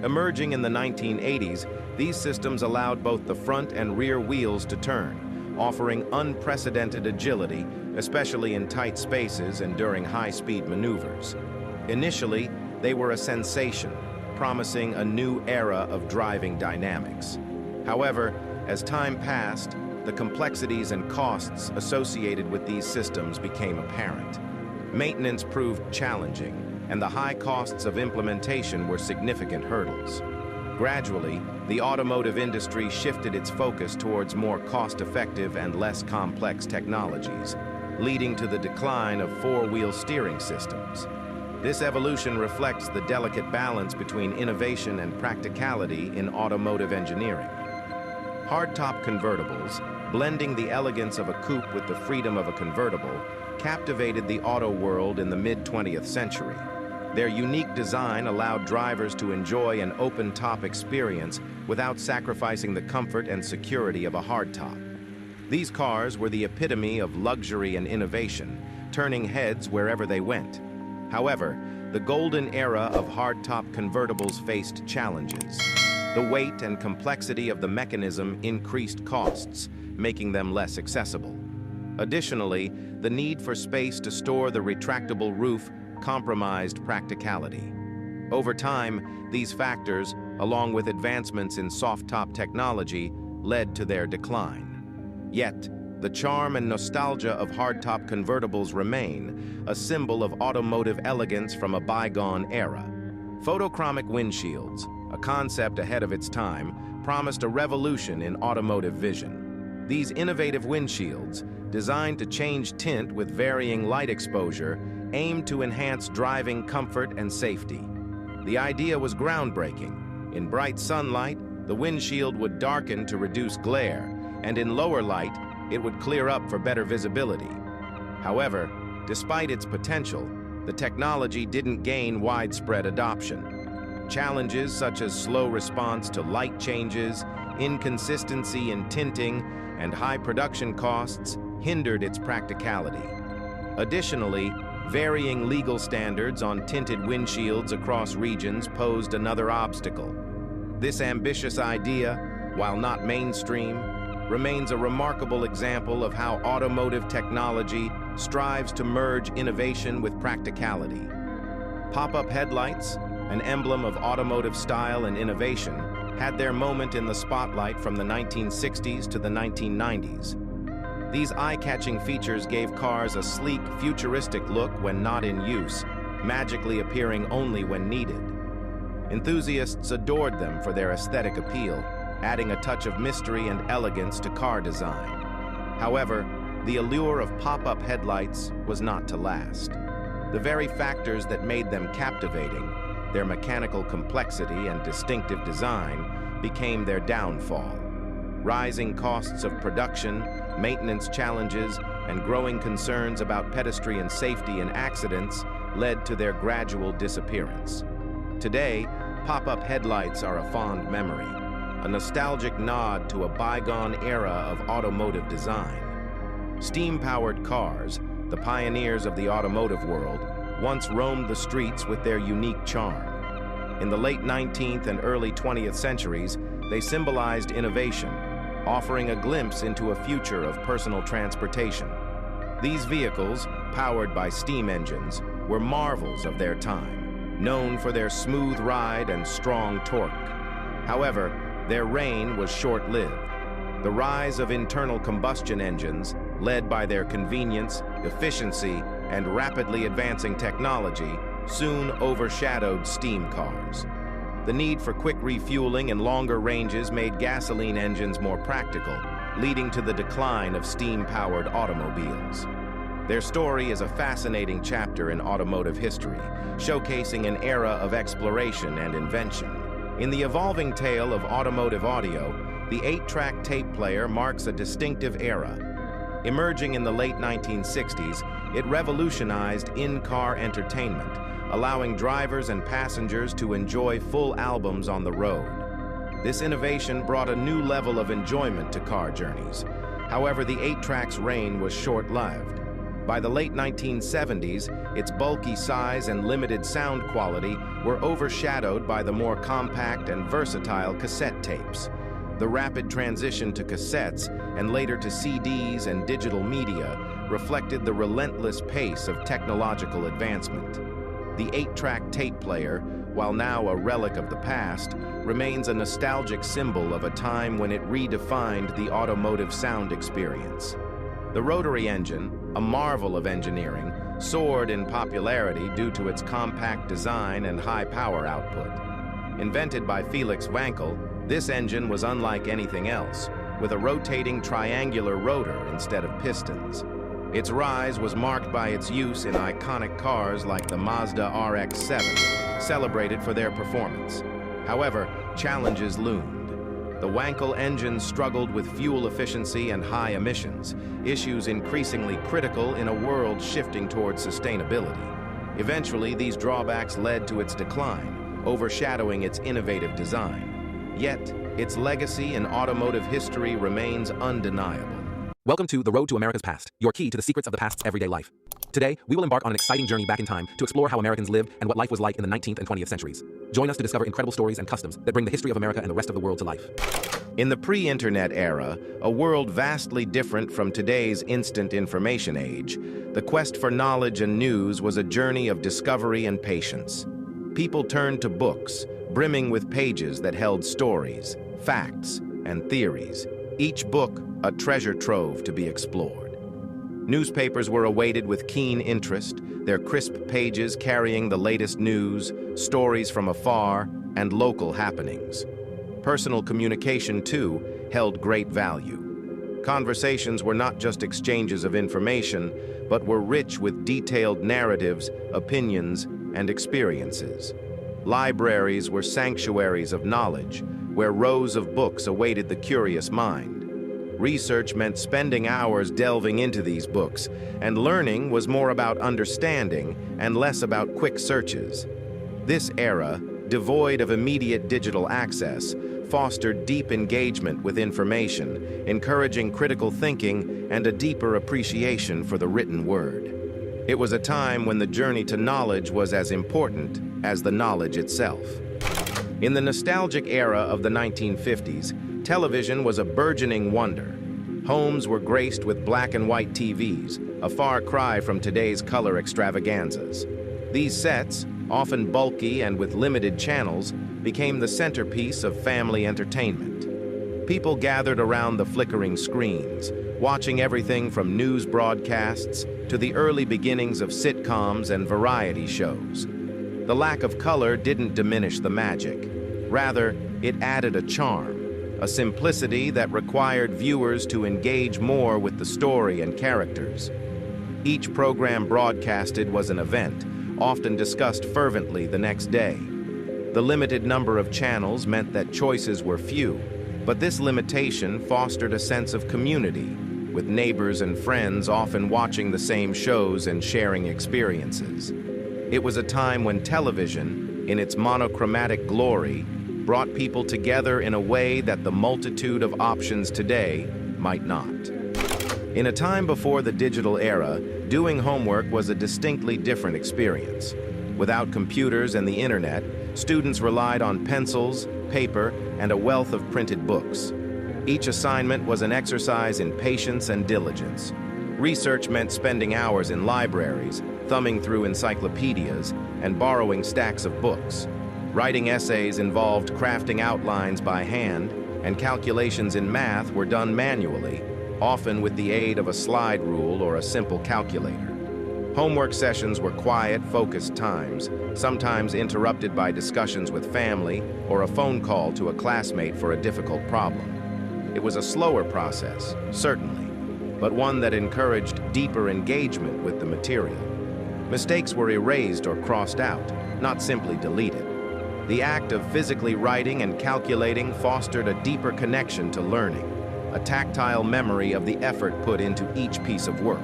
Emerging in the 1980s, these systems allowed both the front and rear wheels to turn, offering unprecedented agility, especially in tight spaces and during high-speed maneuvers. Initially, they were a sensation, promising a new era of driving dynamics. However, as time passed, the complexities and costs associated with these systems became apparent. Maintenance proved challenging, and the high costs of implementation were significant hurdles. Gradually, the automotive industry shifted its focus towards more cost-effective and less complex technologies, leading to the decline of four-wheel steering systems. This evolution reflects the delicate balance between innovation and practicality in automotive engineering. Hardtop convertibles, blending the elegance of a coupe with the freedom of a convertible, captivated the auto world in the mid-20th century. Their unique design allowed drivers to enjoy an open-top experience without sacrificing the comfort and security of a hardtop. These cars were the epitome of luxury and innovation, turning heads wherever they went. However, the golden era of hardtop convertibles faced challenges. The weight and complexity of the mechanism increased costs, making them less accessible. Additionally, the need for space to store the retractable roof compromised practicality. Over time, these factors, along with advancements in soft-top technology, led to their decline. Yet, the charm and nostalgia of hardtop convertibles remain, a symbol of automotive elegance from a bygone era. Photochromic windshields, a concept ahead of its time, promised a revolution in automotive vision. These innovative windshields, designed to change tint with varying light exposure, aimed to enhance driving comfort and safety. The idea was groundbreaking. In bright sunlight, the windshield would darken to reduce glare, and in lower light, it would clear up for better visibility. However, despite its potential, the technology didn't gain widespread adoption. Challenges such as slow response to light changes, inconsistency in tinting, and high production costs hindered its practicality. Additionally, varying legal standards on tinted windshields across regions posed another obstacle. This ambitious idea, while not mainstream, remains a remarkable example of how automotive technology strives to merge innovation with practicality. Pop-up headlights, an emblem of automotive style and innovation, had their moment in the spotlight from the 1960s to the 1990s. These eye-catching features gave cars a sleek, futuristic look when not in use, magically appearing only when needed. Enthusiasts adored them for their aesthetic appeal, adding a touch of mystery and elegance to car design. However, the allure of pop-up headlights was not to last. The very factors that made them captivating, their mechanical complexity and distinctive design, became their downfall. Rising costs of production, maintenance challenges, and growing concerns about pedestrian safety and accidents led to their gradual disappearance. Today, pop-up headlights are a fond memory, a nostalgic nod to a bygone era of automotive design. Steam-powered cars, the pioneers of the automotive world, once roamed the streets with their unique charm. In the late 19th and early 20th centuries, they symbolized innovation, offering a glimpse into a future of personal transportation. These vehicles, powered by steam engines, were marvels of their time, known for their smooth ride and strong torque. However, their reign was short-lived. The rise of internal combustion engines, led by their convenience, efficiency, and rapidly advancing technology, soon overshadowed steam cars. The need for quick refueling and longer ranges made gasoline engines more practical, leading to the decline of steam-powered automobiles. Their story is a fascinating chapter in automotive history, showcasing an era of exploration and invention. In the evolving tale of automotive audio, the 8-track tape player marks a distinctive era. Emerging in the late 1960s, it revolutionized in-car entertainment, allowing drivers and passengers to enjoy full albums on the road. This innovation brought a new level of enjoyment to car journeys. However, the 8-track's reign was short-lived. By the late 1970s, its bulky size and limited sound quality were overshadowed by the more compact and versatile cassette tapes. The rapid transition to cassettes and later to CDs and digital media reflected the relentless pace of technological advancement. The 8-track tape player, while now a relic of the past, remains a nostalgic symbol of a time when it redefined the automotive sound experience. The rotary engine, a marvel of engineering, soared in popularity due to its compact design and high power output. Invented by Felix Wankel, this engine was unlike anything else, with a rotating triangular rotor instead of pistons. Its rise was marked by its use in iconic cars like the Mazda RX-7, celebrated for their performance. However, challenges loomed. The Wankel engine struggled with fuel efficiency and high emissions, issues increasingly critical in a world shifting towards sustainability. Eventually, these drawbacks led to its decline, overshadowing its innovative design. Yet, its legacy in automotive history remains undeniable. Welcome to The Road to America's Past, your key to the secrets of the past's everyday life. Today, we will embark on an exciting journey back in time to explore how Americans lived and what life was like in the 19th and 20th centuries. Join us to discover incredible stories and customs that bring the history of America and the rest of the world to life. In the pre-internet era, a world vastly different from today's instant information age, the quest for knowledge and news was a journey of discovery and patience. People turned to books, brimming with pages that held stories, facts, and theories, each book a treasure trove to be explored. Newspapers were awaited with keen interest, their crisp pages carrying the latest news, stories from afar, and local happenings. Personal communication, too, held great value. Conversations were not just exchanges of information, but were rich with detailed narratives, opinions, and experiences. Libraries were sanctuaries of knowledge, where rows of books awaited the curious mind. Research meant spending hours delving into these books, and learning was more about understanding and less about quick searches. This era, devoid of immediate digital access, fostered deep engagement with information, encouraging critical thinking and a deeper appreciation for the written word. It was a time when the journey to knowledge was as important as the knowledge itself. In the nostalgic era of the 1950s, television was a burgeoning wonder. Homes were graced with black and white TVs, a far cry from today's color extravaganzas. These sets, often bulky and with limited channels, became the centerpiece of family entertainment. People gathered around the flickering screens, watching everything from news broadcasts to the early beginnings of sitcoms and variety shows. The lack of color didn't diminish the magic. Rather, it added a charm, a simplicity that required viewers to engage more with the story and characters. Each program broadcasted was an event, often discussed fervently the next day. The limited number of channels meant that choices were few, but this limitation fostered a sense of community, with neighbors and friends often watching the same shows and sharing experiences. It was a time when television, in its monochromatic glory, brought people together in a way that the multitude of options today might not. In a time before the digital era, doing homework was a distinctly different experience. Without computers and the internet, students relied on pencils, paper, and a wealth of printed books. Each assignment was an exercise in patience and diligence. Research meant spending hours in libraries, thumbing through encyclopedias, and borrowing stacks of books. Writing essays involved crafting outlines by hand, and calculations in math were done manually, often with the aid of a slide rule or a simple calculator. Homework sessions were quiet, focused times, sometimes interrupted by discussions with family or a phone call to a classmate for a difficult problem. It was a slower process, certainly, but one that encouraged deeper engagement with the material. Mistakes were erased or crossed out, not simply deleted. The act of physically writing and calculating fostered a deeper connection to learning, a tactile memory of the effort put into each piece of work.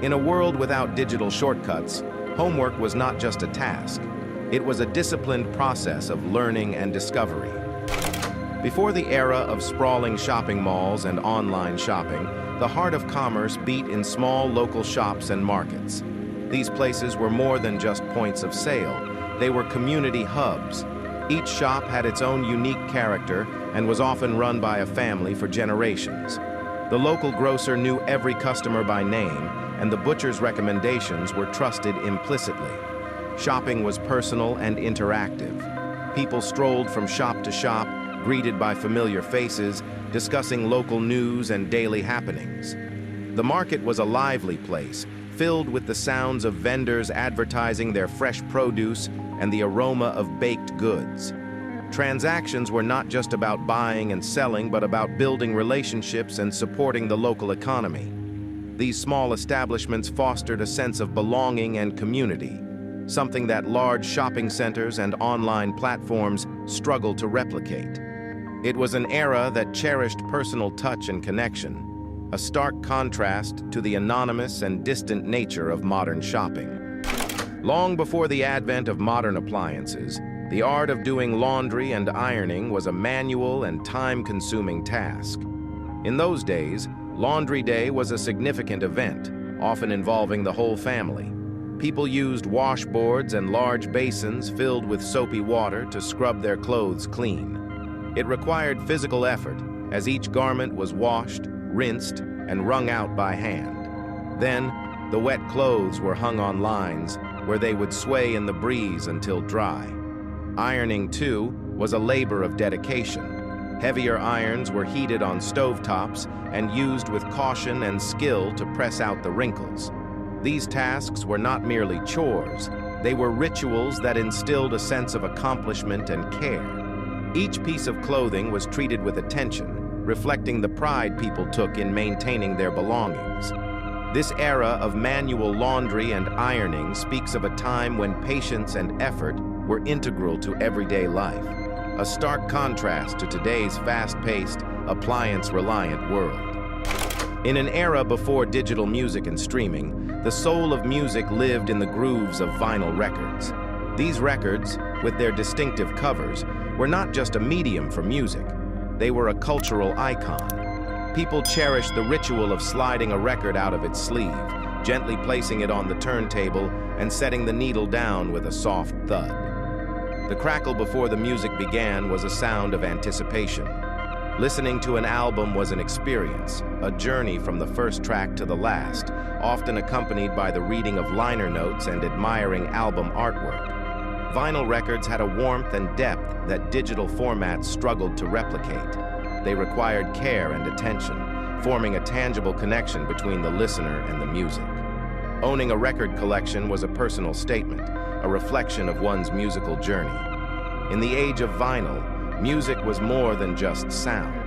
In a world without digital shortcuts, homework was not just a task. It was a disciplined process of learning and discovery. Before the era of sprawling shopping malls and online shopping, the heart of commerce beat in small local shops and markets. These places were more than just points of sale. They were community hubs. Each shop had its own unique character and was often run by a family for generations. The local grocer knew every customer by name, and the butcher's recommendations were trusted implicitly. Shopping was personal and interactive. People strolled from shop to shop, greeted by familiar faces, discussing local news and daily happenings. The market was a lively place, filled with the sounds of vendors advertising their fresh produce and the aroma of baked goods. Transactions were not just about buying and selling, but about building relationships and supporting the local economy. These small establishments fostered a sense of belonging and community, something that large shopping centers and online platforms struggle to replicate. It was an era that cherished personal touch and connection, a stark contrast to the anonymous and distant nature of modern shopping. Long before the advent of modern appliances, the art of doing laundry and ironing was a manual and time-consuming task. In those days, Laundry Day was a significant event, often involving the whole family. People used washboards and large basins filled with soapy water to scrub their clothes clean. It required physical effort, as each garment was washed, rinsed, and wrung out by hand. Then, the wet clothes were hung on lines where they would sway in the breeze until dry. Ironing, too, was a labor of dedication. Heavier irons were heated on stovetops and used with caution and skill to press out the wrinkles. These tasks were not merely chores, they were rituals that instilled a sense of accomplishment and care. Each piece of clothing was treated with attention, reflecting the pride people took in maintaining their belongings. This era of manual laundry and ironing speaks of a time when patience and effort were integral to everyday life, a stark contrast to today's fast-paced, appliance-reliant world. In an era before digital music and streaming, the soul of music lived in the grooves of vinyl records. These records, with their distinctive covers, were not just a medium for music. They were a cultural icon. People cherished the ritual of sliding a record out of its sleeve, gently placing it on the turntable and setting the needle down with a soft thud. The crackle before the music began was a sound of anticipation. Listening to an album was an experience, a journey from the first track to the last, often accompanied by the reading of liner notes and admiring album artwork. Vinyl records had a warmth and depth that digital formats struggled to replicate. They required care and attention, forming a tangible connection between the listener and the music. Owning a record collection was a personal statement, a reflection of one's musical journey. In the age of vinyl, music was more than just sound.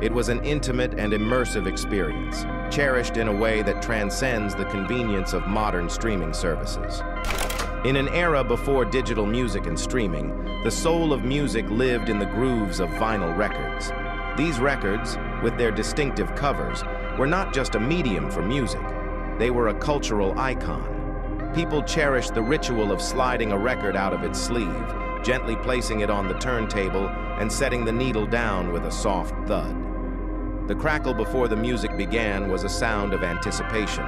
It was an intimate and immersive experience, cherished in a way that transcends the convenience of modern streaming services. In an era before digital music and streaming, the soul of music lived in the grooves of vinyl records. These records, with their distinctive covers, were not just a medium for music. They were a cultural icon. People cherished the ritual of sliding a record out of its sleeve, gently placing it on the turntable and setting the needle down with a soft thud. The crackle before the music began was a sound of anticipation.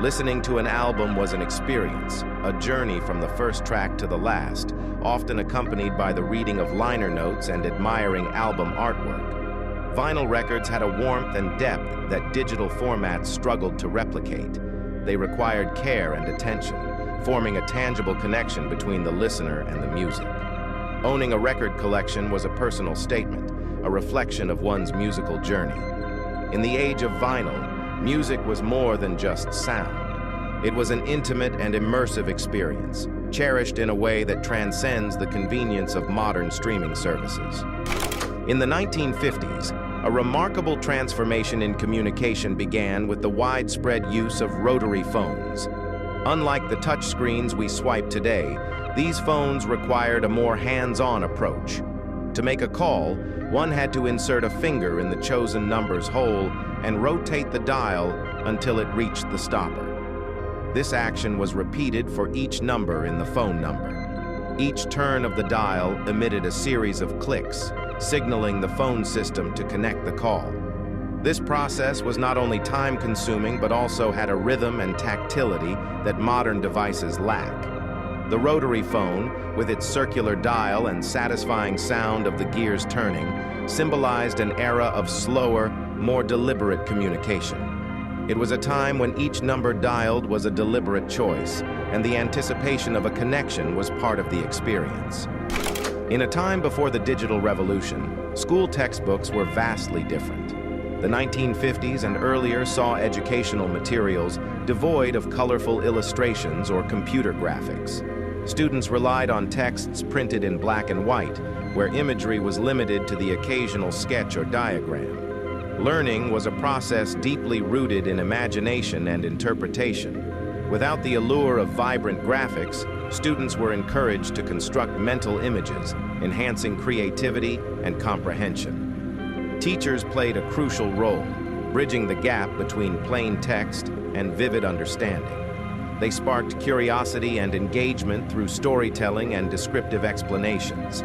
Listening to an album was an experience, a journey from the first track to the last, often accompanied by the reading of liner notes and admiring album artwork. Vinyl records had a warmth and depth that digital formats struggled to replicate. They required care and attention, forming a tangible connection between the listener and the music. Owning a record collection was a personal statement, a reflection of one's musical journey. In the age of vinyl, music was more than just sound. It was an intimate and immersive experience, cherished in a way that transcends the convenience of modern streaming services. In the 1950s, a remarkable transformation in communication began with the widespread use of rotary phones. Unlike the touchscreens we swipe today, these phones required a more hands-on approach. To make a call, one had to insert a finger in the chosen number's hole and rotate the dial until it reached the stopper. This action was repeated for each number in the phone number. Each turn of the dial emitted a series of clicks, signaling the phone system to connect the call. This process was not only time-consuming but also had a rhythm and tactility that modern devices lack. The rotary phone, with its circular dial and satisfying sound of the gears turning, symbolized an era of slower, more deliberate communication. It was a time when each number dialed was a deliberate choice, and the anticipation of a connection was part of the experience. In a time before the digital revolution, school textbooks were vastly different. The 1950s and earlier saw educational materials devoid of colorful illustrations or computer graphics. Students relied on texts printed in black and white, where imagery was limited to the occasional sketch or diagram. Learning was a process deeply rooted in imagination and interpretation. Without the allure of vibrant graphics, students were encouraged to construct mental images, enhancing creativity and comprehension. Teachers played a crucial role, bridging the gap between plain text and vivid understanding. They sparked curiosity and engagement through storytelling and descriptive explanations.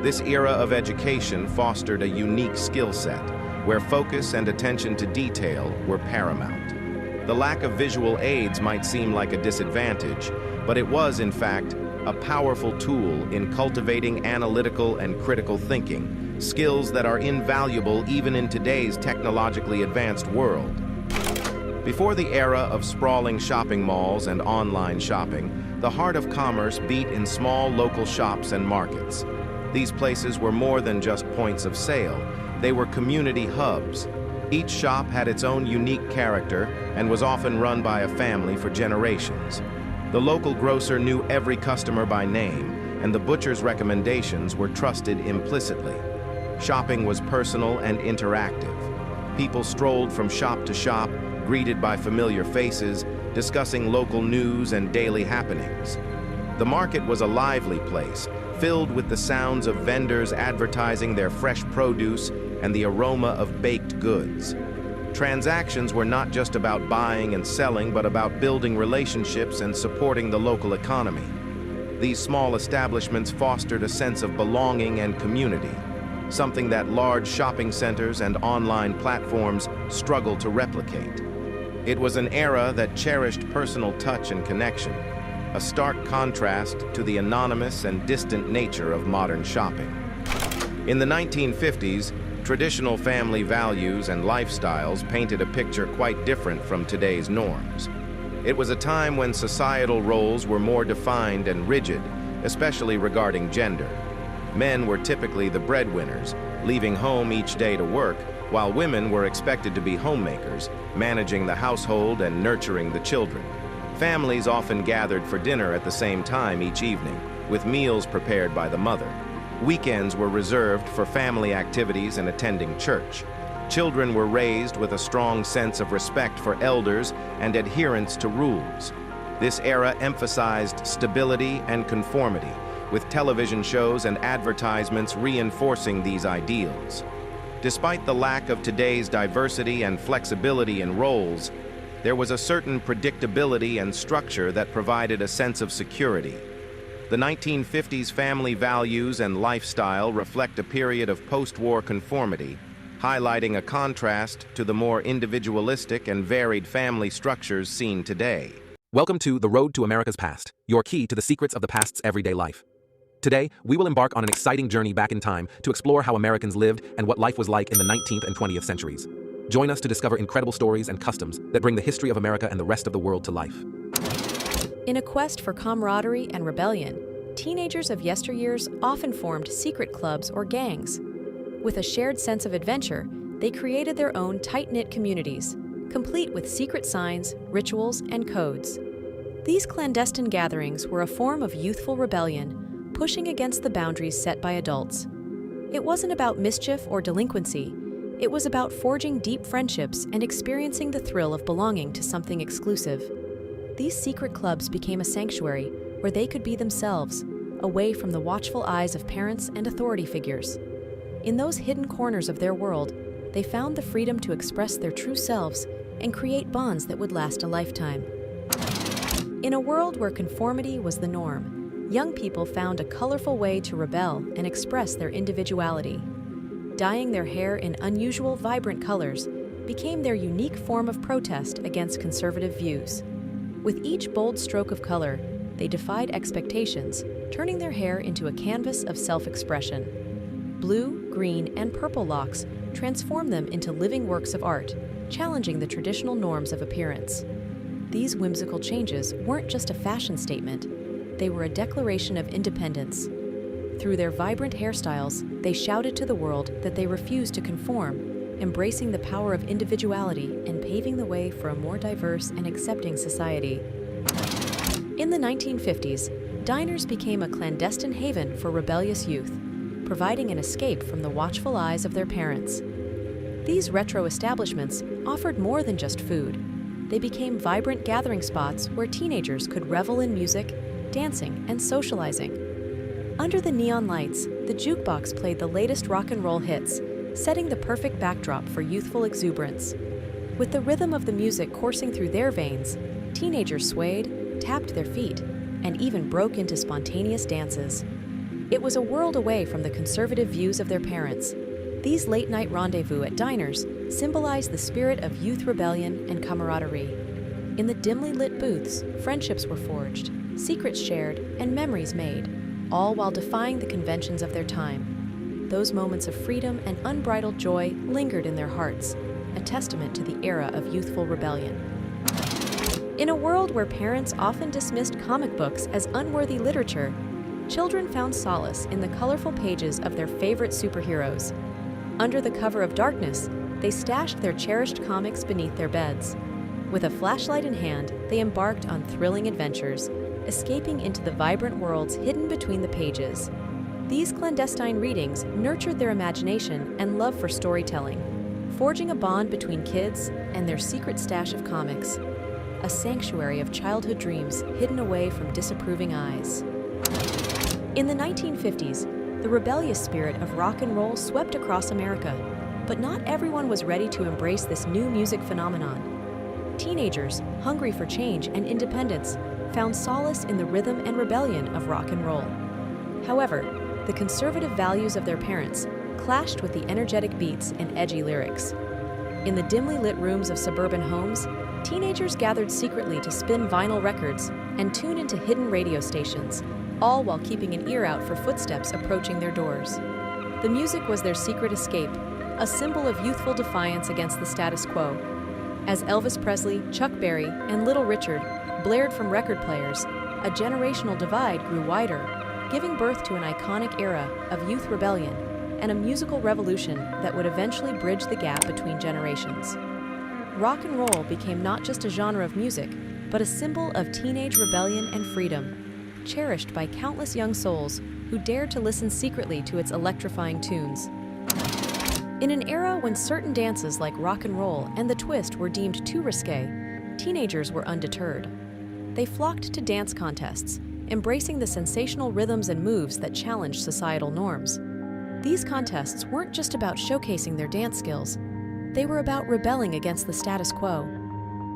This era of education fostered a unique skill set, where focus and attention to detail were paramount. The lack of visual aids might seem like a disadvantage, but it was, in fact, a powerful tool in cultivating analytical and critical thinking, skills that are invaluable even in today's technologically advanced world. Before the era of sprawling shopping malls and online shopping, the heart of commerce beat in small local shops and markets. These places were more than just points of sale. They were community hubs. Each shop had its own unique character and was often run by a family for generations. The local grocer knew every customer by name, and the butcher's recommendations were trusted implicitly. Shopping was personal and interactive. People strolled from shop to shop, greeted by familiar faces, discussing local news and daily happenings. The market was a lively place, filled with the sounds of vendors advertising their fresh produce and the aroma of baked goods. Transactions were not just about buying and selling, but about building relationships and supporting the local economy. These small establishments fostered a sense of belonging and community, something that large shopping centers and online platforms struggle to replicate. It was an era that cherished personal touch and connection, a stark contrast to the anonymous and distant nature of modern shopping. In the 1950s, traditional family values and lifestyles painted a picture quite different from today's norms. It was a time when societal roles were more defined and rigid, especially regarding gender. Men were typically the breadwinners, leaving home each day to work, while women were expected to be homemakers, managing the household and nurturing the children. Families often gathered for dinner at the same time each evening, with meals prepared by the mother. Weekends were reserved for family activities and attending church. Children were raised with a strong sense of respect for elders and adherence to rules. This era emphasized stability and conformity, with television shows and advertisements reinforcing these ideals. Despite the lack of today's diversity and flexibility in roles, there was a certain predictability and structure that provided a sense of security. The 1950s family values and lifestyle reflect a period of post-war conformity, highlighting a contrast to the more individualistic and varied family structures seen today. Welcome to The Road to America's Past, your key to the secrets of the past's everyday life. Today, we will embark on an exciting journey back in time to explore how Americans lived and what life was like in the 19th and 20th centuries. Join us to discover incredible stories and customs that bring the history of America and the rest of the world to life. In a quest for camaraderie and rebellion, teenagers of yesteryears often formed secret clubs or gangs. With a shared sense of adventure, they created their own tight-knit communities, complete with secret signs, rituals, and codes. These clandestine gatherings were a form of youthful rebellion, pushing against the boundaries set by adults. It wasn't about mischief or delinquency. It was about forging deep friendships and experiencing the thrill of belonging to something exclusive. These secret clubs became a sanctuary where they could be themselves, away from the watchful eyes of parents and authority figures. In those hidden corners of their world, they found the freedom to express their true selves and create bonds that would last a lifetime. In a world where conformity was the norm, young people found a colorful way to rebel and express their individuality. Dyeing their hair in unusual, vibrant colors became their unique form of protest against conservative views. With each bold stroke of color, they defied expectations, turning their hair into a canvas of self-expression. Blue, green, and purple locks transformed them into living works of art, challenging the traditional norms of appearance. These whimsical changes weren't just a fashion statement, they were a declaration of independence. Through their vibrant hairstyles, they shouted to the world that they refused to conform, embracing the power of individuality and paving the way for a more diverse and accepting society. In the 1950s, diners became a clandestine haven for rebellious youth, providing an escape from the watchful eyes of their parents. These retro establishments offered more than just food. They became vibrant gathering spots where teenagers could revel in music, dancing, and socializing. Under the neon lights, the jukebox played the latest rock and roll hits, setting the perfect backdrop for youthful exuberance. With the rhythm of the music coursing through their veins, teenagers swayed, tapped their feet, and even broke into spontaneous dances. It was a world away from the conservative views of their parents. These late-night rendezvous at diners symbolize the spirit of youth rebellion and camaraderie. In the dimly lit booths, friendships were forged, secrets shared, and memories made, all while defying the conventions of their time. Those moments of freedom and unbridled joy lingered in their hearts, a testament to the era of youthful rebellion. In a world where parents often dismissed comic books as unworthy literature, children found solace in the colorful pages of their favorite superheroes. Under the cover of darkness, they stashed their cherished comics beneath their beds. With a flashlight in hand, they embarked on thrilling adventures, escaping into the vibrant worlds hidden between the pages. These clandestine readings nurtured their imagination and love for storytelling, forging a bond between kids and their secret stash of comics, a sanctuary of childhood dreams hidden away from disapproving eyes. In the 1950s, the rebellious spirit of rock and roll swept across America, but not everyone was ready to embrace this new music phenomenon. Teenagers, hungry for change and independence, found solace in the rhythm and rebellion of rock and roll. However, the conservative values of their parents clashed with the energetic beats and edgy lyrics. In the dimly lit rooms of suburban homes, teenagers gathered secretly to spin vinyl records and tune into hidden radio stations, all while keeping an ear out for footsteps approaching their doors. The music was their secret escape, a symbol of youthful defiance against the status quo. As Elvis Presley, Chuck Berry, and Little Richard blared from record players, a generational divide grew wider, giving birth to an iconic era of youth rebellion and a musical revolution that would eventually bridge the gap between generations. Rock and roll became not just a genre of music, but a symbol of teenage rebellion and freedom, cherished by countless young souls who dared to listen secretly to its electrifying tunes. In an era when certain dances like rock and roll and the twist were deemed too risque, teenagers were undeterred. They flocked to dance contests, embracing the sensational rhythms and moves that challenged societal norms. These contests weren't just about showcasing their dance skills, they were about rebelling against the status quo.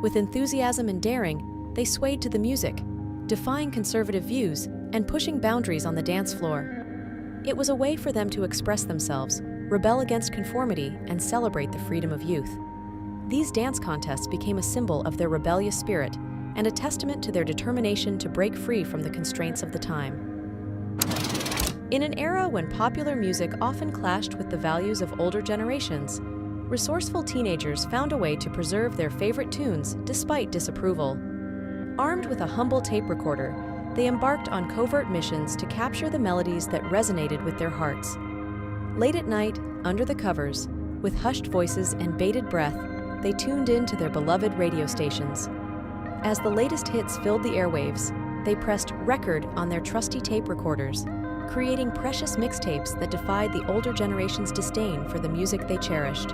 With enthusiasm and daring, they swayed to the music, defying conservative views and pushing boundaries on the dance floor. It was a way for them to express themselves, rebel against conformity, and celebrate the freedom of youth. These dance contests became a symbol of their rebellious spirit and a testament to their determination to break free from the constraints of the time. In an era when popular music often clashed with the values of older generations, resourceful teenagers found a way to preserve their favorite tunes despite disapproval. Armed with a humble tape recorder, they embarked on covert missions to capture the melodies that resonated with their hearts. Late at night, under the covers, with hushed voices and bated breath, they tuned in to their beloved radio stations. As the latest hits filled the airwaves, they pressed record on their trusty tape recorders, creating precious mixtapes that defied the older generation's disdain for the music they cherished.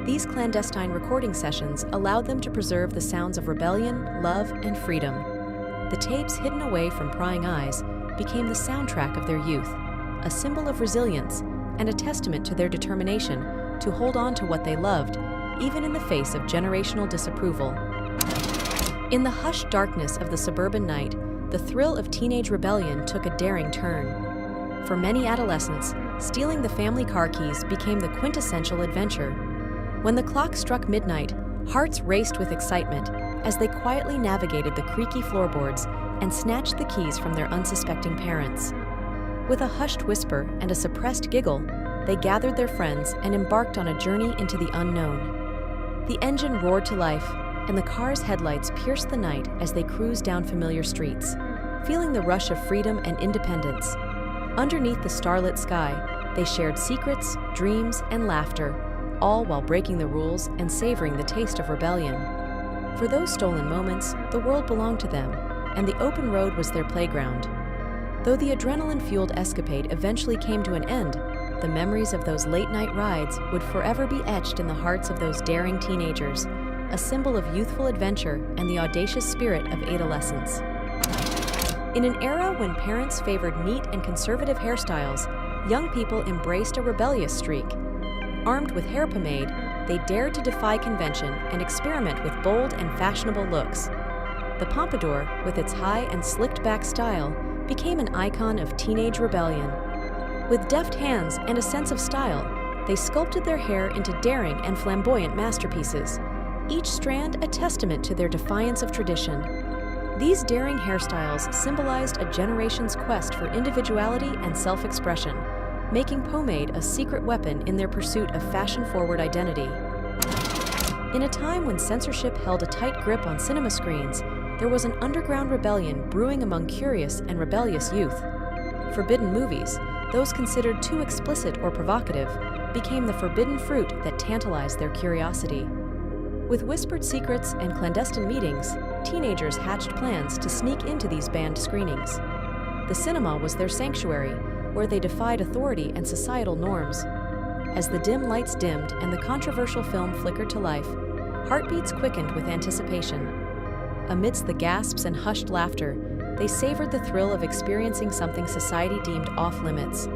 These clandestine recording sessions allowed them to preserve the sounds of rebellion, love, and freedom. The tapes hidden away from prying eyes became the soundtrack of their youth, a symbol of resilience and a testament to their determination to hold on to what they loved, even in the face of generational disapproval. In the hushed darkness of the suburban night, the thrill of teenage rebellion took a daring turn. For many adolescents, stealing the family car keys became the quintessential adventure. When the clock struck midnight, hearts raced with excitement as they quietly navigated the creaky floorboards and snatched the keys from their unsuspecting parents. With a hushed whisper and a suppressed giggle, they gathered their friends and embarked on a journey into the unknown. The engine roared to life, and the car's headlights pierced the night as they cruised down familiar streets, feeling the rush of freedom and independence. Underneath the starlit sky, they shared secrets, dreams, and laughter, all while breaking the rules and savoring the taste of rebellion. For those stolen moments, the world belonged to them, and the open road was their playground. Though the adrenaline-fueled escapade eventually came to an end, the memories of those late-night rides would forever be etched in the hearts of those daring teenagers, a symbol of youthful adventure and the audacious spirit of adolescence. In an era when parents favored neat and conservative hairstyles, young people embraced a rebellious streak. Armed with hair pomade, they dared to defy convention and experiment with bold and fashionable looks. The pompadour, with its high and slicked-back style, became an icon of teenage rebellion. With deft hands and a sense of style, they sculpted their hair into daring and flamboyant masterpieces, each strand a testament to their defiance of tradition. These daring hairstyles symbolized a generation's quest for individuality and self-expression, making pomade a secret weapon in their pursuit of fashion-forward identity. In a time when censorship held a tight grip on cinema screens, there was an underground rebellion brewing among curious and rebellious youth. Forbidden movies, those considered too explicit or provocative, became the forbidden fruit that tantalized their curiosity. With whispered secrets and clandestine meetings, teenagers hatched plans to sneak into these banned screenings. The cinema was their sanctuary, where they defied authority and societal norms. As the dim lights dimmed and the controversial film flickered to life, heartbeats quickened with anticipation. Amidst the gasps and hushed laughter, they savored the thrill of experiencing something society deemed off-limits.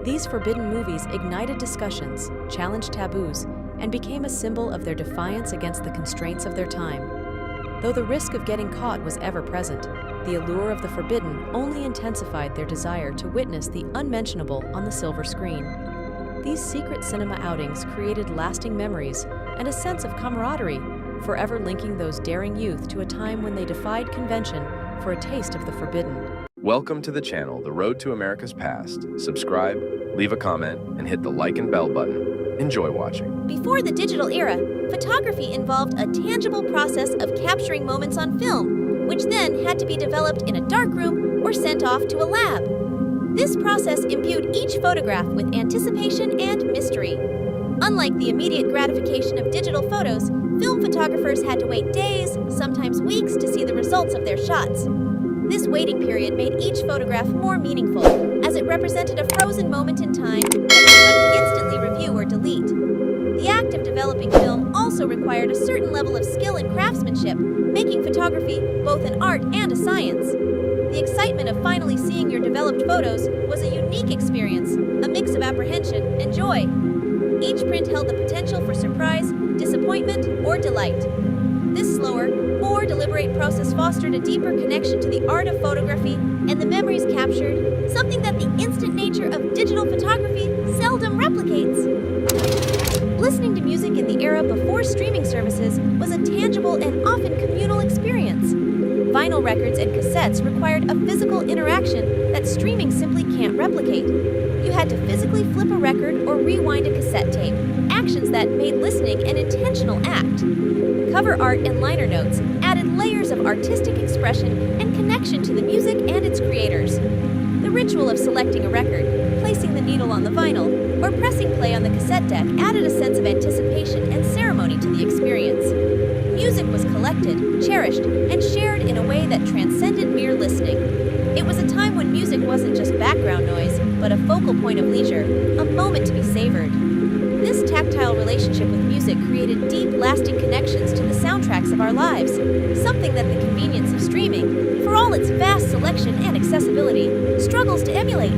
These forbidden movies ignited discussions, challenged taboos, and became a symbol of their defiance against the constraints of their time. Though the risk of getting caught was ever present, the allure of the forbidden only intensified their desire to witness the unmentionable on the silver screen. These secret cinema outings created lasting memories and a sense of camaraderie, forever linking those daring youth to a time when they defied convention for a taste of the forbidden. Welcome to the channel, The Road to America's Past. Subscribe, leave a comment, and hit the like and bell button. Enjoy watching. Before the digital era, photography involved a tangible process of capturing moments on film, which then had to be developed in a darkroom or sent off to a lab. This process imbued each photograph with anticipation and mystery. Unlike the immediate gratification of digital photos, film photographers had to wait days, sometimes weeks, to see the results of their shots. This waiting period made each photograph more meaningful, as it represented a frozen moment in time that you couldn't instantly review or delete. The act of developing film also required a certain level of skill and craftsmanship, making photography both an art and a science. The excitement of finally seeing your developed photos was a unique experience, a mix of apprehension and joy. Each print held the potential for surprise, disappointment, or delight. This slower, more deliberate process fostered a deeper connection to the art of photography and the memories captured, something that the instant nature of digital photography seldom replicates. Listening to music in the era before streaming services was a tangible and often communal experience. Vinyl records and cassettes required a physical interaction that streaming simply can't replicate. You had to physically flip a record or rewind a cassette tape, actions that made listening an intentional act. Cover art and liner notes added layers of artistic expression and connection to the music and its creators. The ritual of selecting a record, placing the needle on the vinyl, or pressing play on the cassette deck added a sense of anticipation and ceremony to the experience. Music was collected, cherished, and shared in a way that transcended mere listening. It was a time when music wasn't just background noise, but a focal point of leisure, a moment to be savored. This tactile relationship with music created deep, lasting connections to the soundtracks of our lives, something that the convenience of streaming, for all its vast selection and accessibility, struggles to emulate.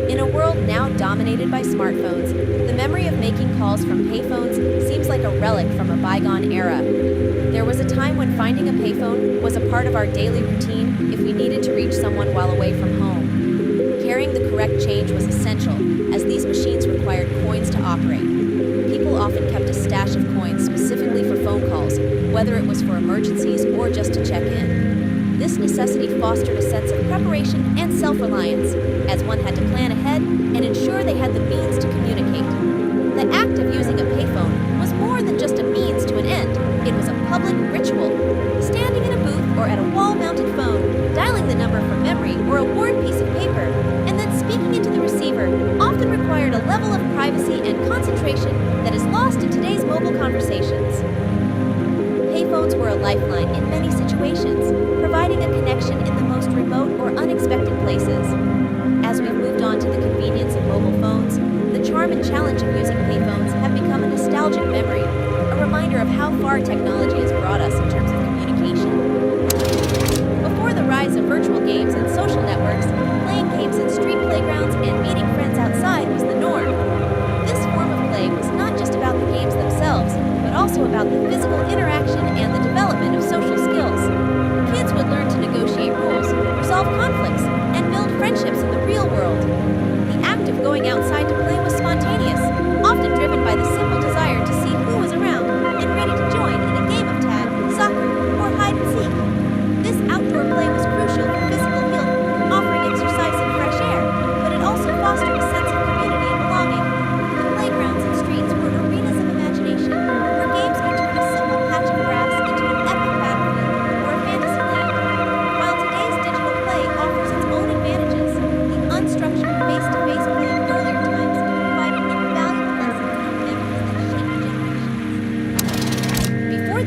In a world now dominated by smartphones, the memory of making calls from payphones seems like a relic from a bygone era. There was a time when finding a payphone was a part of our daily routine if we needed to reach someone while away from home. Carrying the correct change was essential, as these machines required coins to operate. People often kept a stash of coins specifically for phone calls, whether it was for emergencies or just to check in. This necessity fostered a sense of preparation and self-reliance, as one had to plan ahead and ensure they had the means to communicate. The act of using a payphone was more than just a means to an end. It was a public ritual. Standing in a booth or at a wall-mounted phone, dialing the number from memory or a worn piece of paper, and then speaking into the receiver often required a level of privacy and concentration that is lost in today's mobile conversations. Payphones were a lifeline in many situations, providing a connection in the most remote or unexpected places. As we've moved on to the convenience of mobile phones, the charm and challenge of using payphones have become a nostalgic memory, a reminder of how far technology has brought us in terms of communication. Before the rise of virtual games and social networks, playing games in street playgrounds and meeting friends outside was the norm. This form of play was not just about the games themselves, but also about the physical interaction and the development of social skills. Kids would learn to negotiate rules, resolve conflicts, and build friendships in the real world. The act of going outside to play was spontaneous,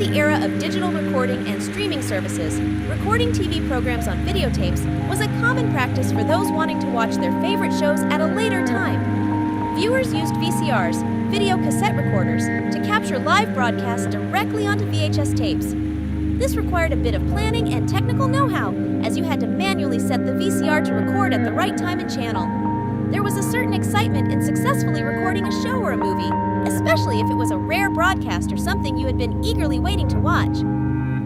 the era of digital recording and streaming services, recording TV programs on videotapes was a common practice for those wanting to watch their favorite shows at a later time. Viewers used VCRs, video cassette recorders, to capture live broadcasts directly onto VHS tapes. This required a bit of planning and technical know-how, as you had to manually set the VCR to record at the right time and channel. There was a certain excitement in successfully recording a show or a movie, especially if it was a rare broadcast or something you had been eagerly waiting to watch.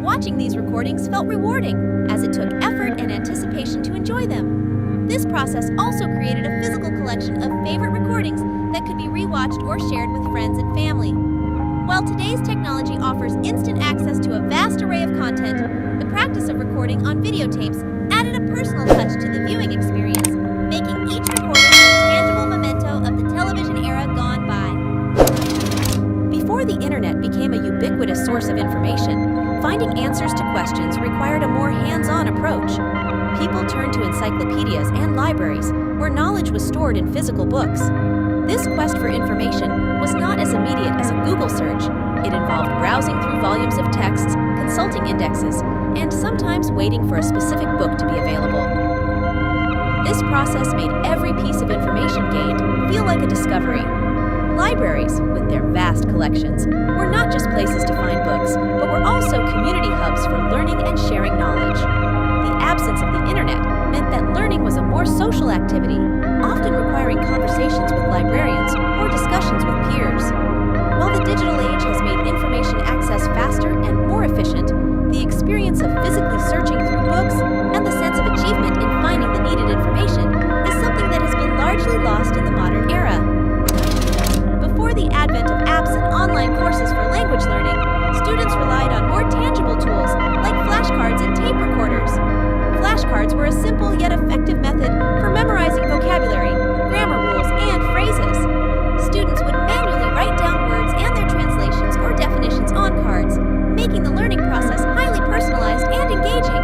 Watching these recordings felt rewarding, as it took effort and anticipation to enjoy them. This process also created a physical collection of favorite recordings that could be rewatched or shared with friends and family. While today's technology offers instant access to a vast array of content, the practice of recording on videotapes added a personal touch to the viewing experience, making each recording a tangible memento of the television era gone by. Before the internet became a ubiquitous source of information, finding answers to questions required a more hands-on approach. People turned to encyclopedias and libraries, where knowledge was stored in physical books. This quest for information was not as immediate as a Google search. It involved browsing through volumes of texts, consulting indexes, and sometimes waiting for a specific book to be available. This process made every piece of information gained feel like a discovery. Libraries, with their vast collections, were not just places to find books, but were also community hubs for learning and sharing knowledge. The absence of the internet meant that learning was a more social activity, often requiring conversations with librarians or discussions with peers. While the digital age has made information access faster and more efficient, the experience of physically searching through books and the sense of achievement in finding the needed information is something that has been largely lost in the modern era. Before the advent of apps and online courses for language learning, students relied on more tangible tools like flashcards and tape recorders. Flashcards were a simple yet effective method for memorizing vocabulary, grammar rules, and phrases. Students would manually write down words and their translations or definitions on cards, making the learning process highly personalized and engaging.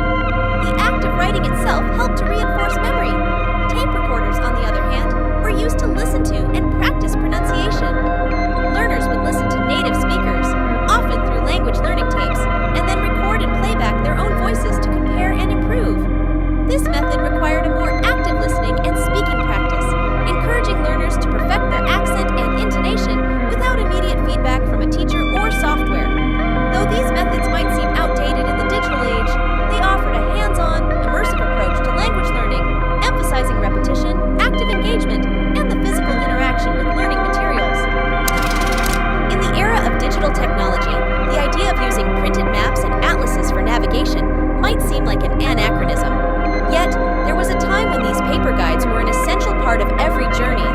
The act of writing itself helped to reinforce memory. Tape recorders, on the other hand, were used to listen to and practice pronunciation. Learners would listen to native speakers, often through language learning tapes, and then record and play back their own voices to compare and improve. This method required a more active listening and speaking practice, encouraging learners to perfect their accent and intonation without immediate feedback from a teacher or software. Though these methods might seem outdated in the digital age, they offered a hands-on, immersive approach to language learning, emphasizing repetition, active engagement, and the physical interaction with learning materials. In the era of digital technology, the idea of using printed maps and atlases for navigation might seem like an anachronism. Yet, there was a time when these paper guides were an essential part of every journey.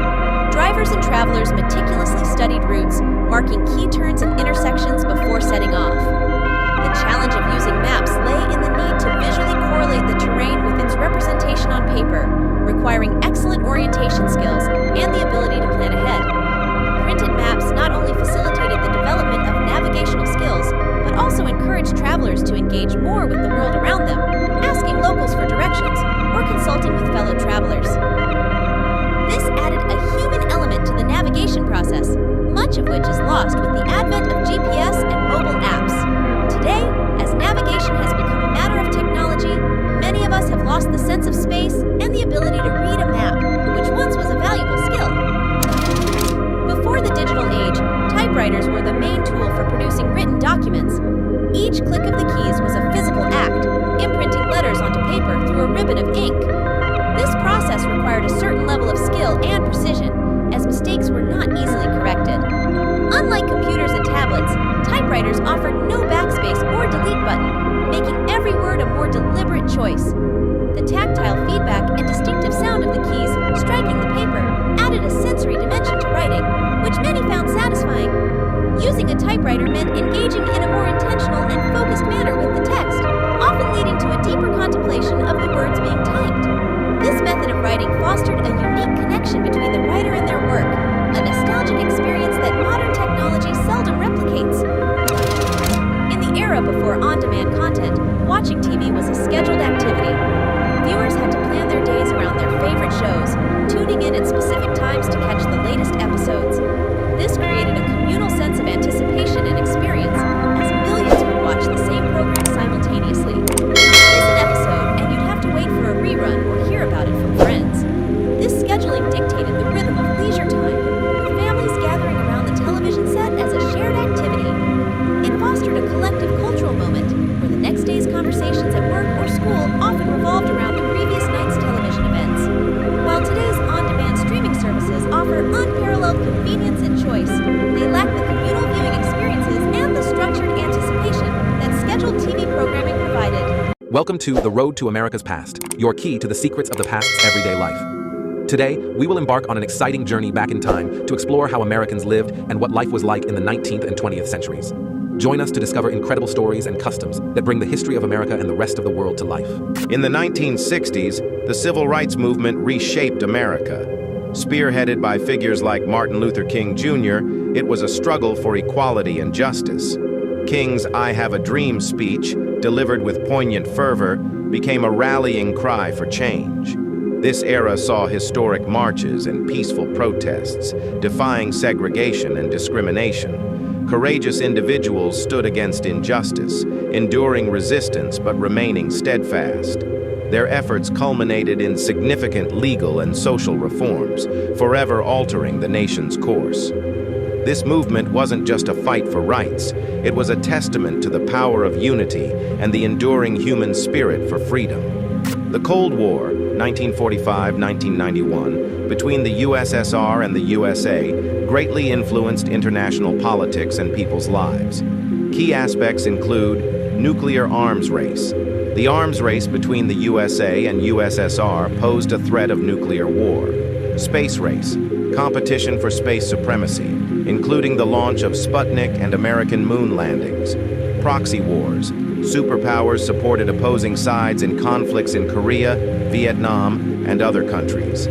Drivers and travelers meticulously studied routes, marking key turns and intersections before setting off. The challenge of using maps lay in the need to visually correlate the terrain with its representation on paper, requiring excellent orientation skills and the ability to plan ahead. Printed maps not only facilitated the development of navigational skills, but also encouraged travelers to engage more with the world around them, asking locals for directions or consulting with fellow travelers. This added a human element to the navigation process, much of which is lost with the advent of GPS and mobile apps. Today, as navigation has become a matter of technology, many of us have lost the sense of space and the ability to read a map, which once was a valuable skill. Before the digital age, typewriters were the main tool for producing written documents. Each click of the keys was a physical act, imprinting letters onto paper through a ribbon of ink. This process required a certain level of skill and precision, as mistakes were not easily corrected. Unlike computers and tablets, typewriters offered no backspace or delete button, making every word a more deliberate choice. The tactile feedback and distinctive sound of the keys striking the paper added a sensory dimension to writing, which many found satisfying. Using a typewriter meant engaging in a more intentional and focused manner with the text, often leading to a deeper contemplation of the words being typed. This method of writing fostered a unique connection between the writer and their work, a nostalgic experience that modern technology seldom replicates. In the era before on-demand content, watching TV was a scheduled activity. Viewers had to plan their days around their favorite shows, tuning in at specific times to catch the latest episodes. This created a communal sense of anticipation and experience, as millions Welcome to The Road to America's Past, your key to the secrets of the past's everyday life. Today, we will embark on an exciting journey back in time to explore how Americans lived and what life was like in the 19th and 20th centuries. Join us to discover incredible stories and customs that bring the history of America and the rest of the world to life. In the 1960s, the Civil Rights Movement reshaped America. Spearheaded by figures like Martin Luther King Jr., it was a struggle for equality and justice. King's "I Have a Dream" speech, delivered with poignant fervor, became a rallying cry for change. This era saw historic marches and peaceful protests, defying segregation and discrimination. Courageous individuals stood against injustice, enduring resistance but remaining steadfast. Their efforts culminated in significant legal and social reforms, forever altering the nation's course. This movement wasn't just a fight for rights, it was a testament to the power of unity and the enduring human spirit for freedom. The Cold War, 1945-1991, between the USSR and the USA, greatly influenced international politics and people's lives. Key aspects include nuclear arms race. The arms race between the USA and USSR posed a threat of nuclear war. Space race, competition for space supremacy, including the launch of Sputnik and American moon landings. Proxy wars, superpowers supported opposing sides in conflicts in Korea, Vietnam, and other countries.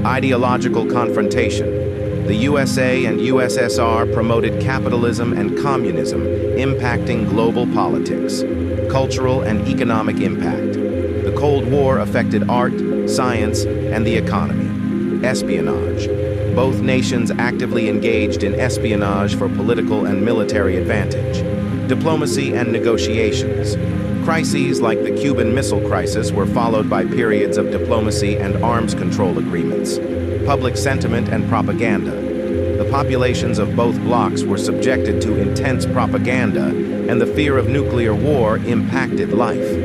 Ideological confrontation. The USA and USSR promoted capitalism and communism, impacting global politics. Cultural and economic impact. The Cold War affected art, science, and the economy. Espionage. Both nations actively engaged in espionage for political and military advantage. Diplomacy and negotiations. Crises like the Cuban Missile Crisis were followed by periods of diplomacy and arms control agreements. Public sentiment and propaganda. The populations of both blocs were subjected to intense propaganda, and the fear of nuclear war impacted life.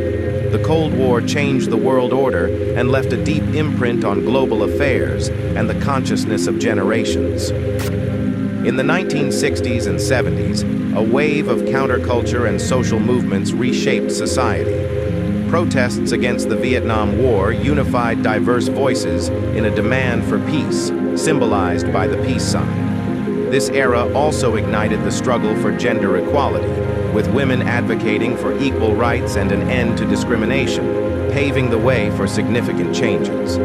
The Cold War changed the world order and left a deep imprint on global affairs and the consciousness of generations. In the 1960s and 70s, a wave of counterculture and social movements reshaped society. Protests against the Vietnam War unified diverse voices in a demand for peace, symbolized by the peace sign. This era also ignited the struggle for gender equality, with women advocating for equal rights and an end to discrimination, paving the way for significant changes.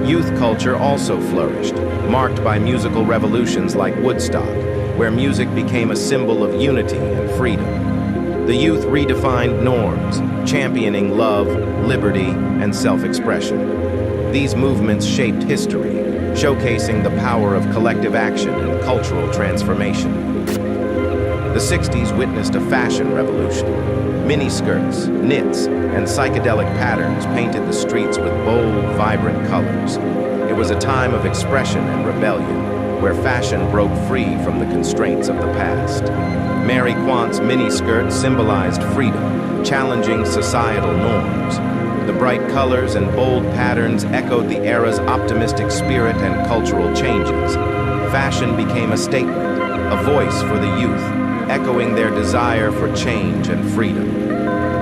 Youth culture also flourished, marked by musical revolutions like Woodstock, where music became a symbol of unity and freedom. The youth redefined norms, championing love, liberty, and self-expression. These movements shaped history, showcasing the power of collective action and cultural transformation. The 60s witnessed a fashion revolution. Miniskirts, knits, and psychedelic patterns painted the streets with bold, vibrant colors. It was a time of expression and rebellion, where fashion broke free from the constraints of the past. Mary Quant's miniskirt symbolized freedom, challenging societal norms. The bright colors and bold patterns echoed the era's optimistic spirit and cultural changes. Fashion became a statement, a voice for the youth, echoing their desire for change and freedom.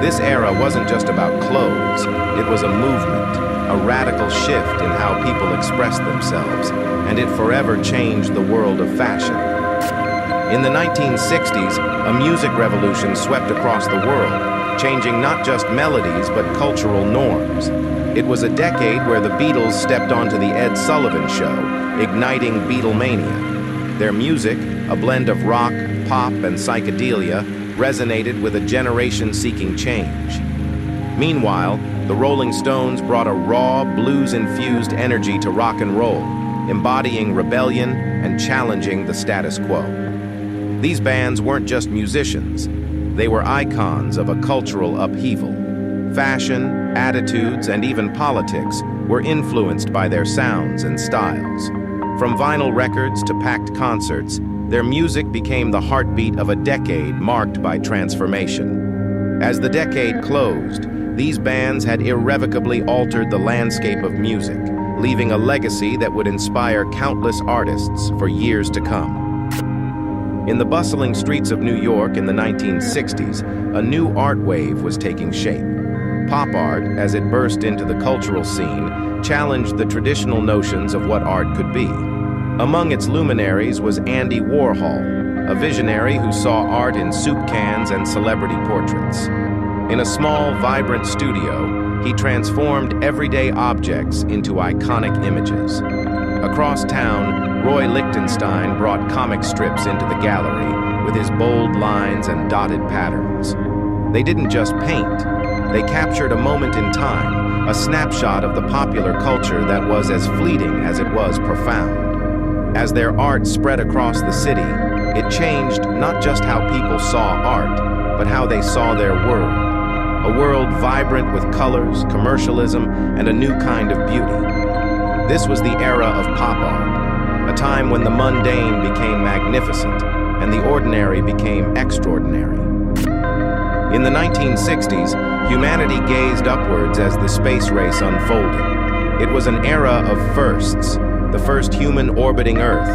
This era wasn't just about clothes, it was a movement, a radical shift in how people expressed themselves, and it forever changed the world of fashion. In the 1960s, a music revolution swept across the world, changing not just melodies but cultural norms. It was a decade where the Beatles stepped onto the Ed Sullivan Show, igniting Beatlemania. Their music, a blend of rock, pop, and psychedelia, resonated with a generation seeking change. Meanwhile, the Rolling Stones brought a raw, blues-infused energy to rock and roll, embodying rebellion and challenging the status quo. These bands weren't just musicians, they were icons of a cultural upheaval. Fashion, attitudes, and even politics were influenced by their sounds and styles. From vinyl records to packed concerts, their music became the heartbeat of a decade marked by transformation. As the decade closed, these bands had irrevocably altered the landscape of music, leaving a legacy that would inspire countless artists for years to come. In the bustling streets of New York in the 1960s, a new art wave was taking shape. Pop art, as it burst into the cultural scene, challenged the traditional notions of what art could be. Among its luminaries was Andy Warhol, a visionary who saw art in soup cans and celebrity portraits. In a small, vibrant studio, he transformed everyday objects into iconic images. Across town, Roy Lichtenstein brought comic strips into the gallery with his bold lines and dotted patterns. They didn't just paint, they captured a moment in time, a snapshot of the popular culture that was as fleeting as it was profound. As their art spread across the city, it changed not just how people saw art, but how they saw their world. A world vibrant with colors, commercialism, and a new kind of beauty. This was the era of pop art, a time when the mundane became magnificent and the ordinary became extraordinary. In the 1960s, humanity gazed upwards as the space race unfolded. It was an era of firsts, the first human orbiting Earth,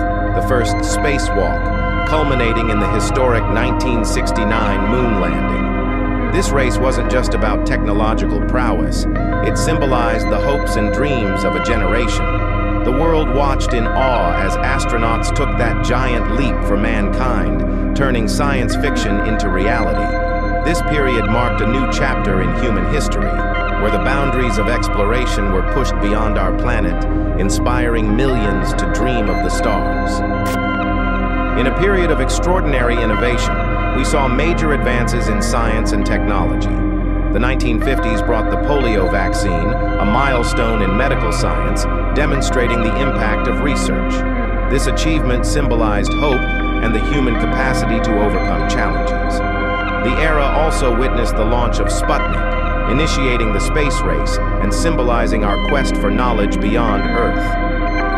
the first spacewalk, culminating in the historic 1969 moon landing. This race wasn't just about technological prowess. It symbolized the hopes and dreams of a generation. The world watched in awe as astronauts took that giant leap for mankind, turning science fiction into reality. This period marked a new chapter in human history, where the boundaries of exploration were pushed beyond our planet, inspiring millions to dream of the stars. In a period of extraordinary innovation, we saw major advances in science and technology. The 1950s brought the polio vaccine, a milestone in medical science, demonstrating the impact of research. This achievement symbolized hope and the human capacity to overcome challenges. The era also witnessed the launch of Sputnik, initiating the space race and symbolizing our quest for knowledge beyond Earth.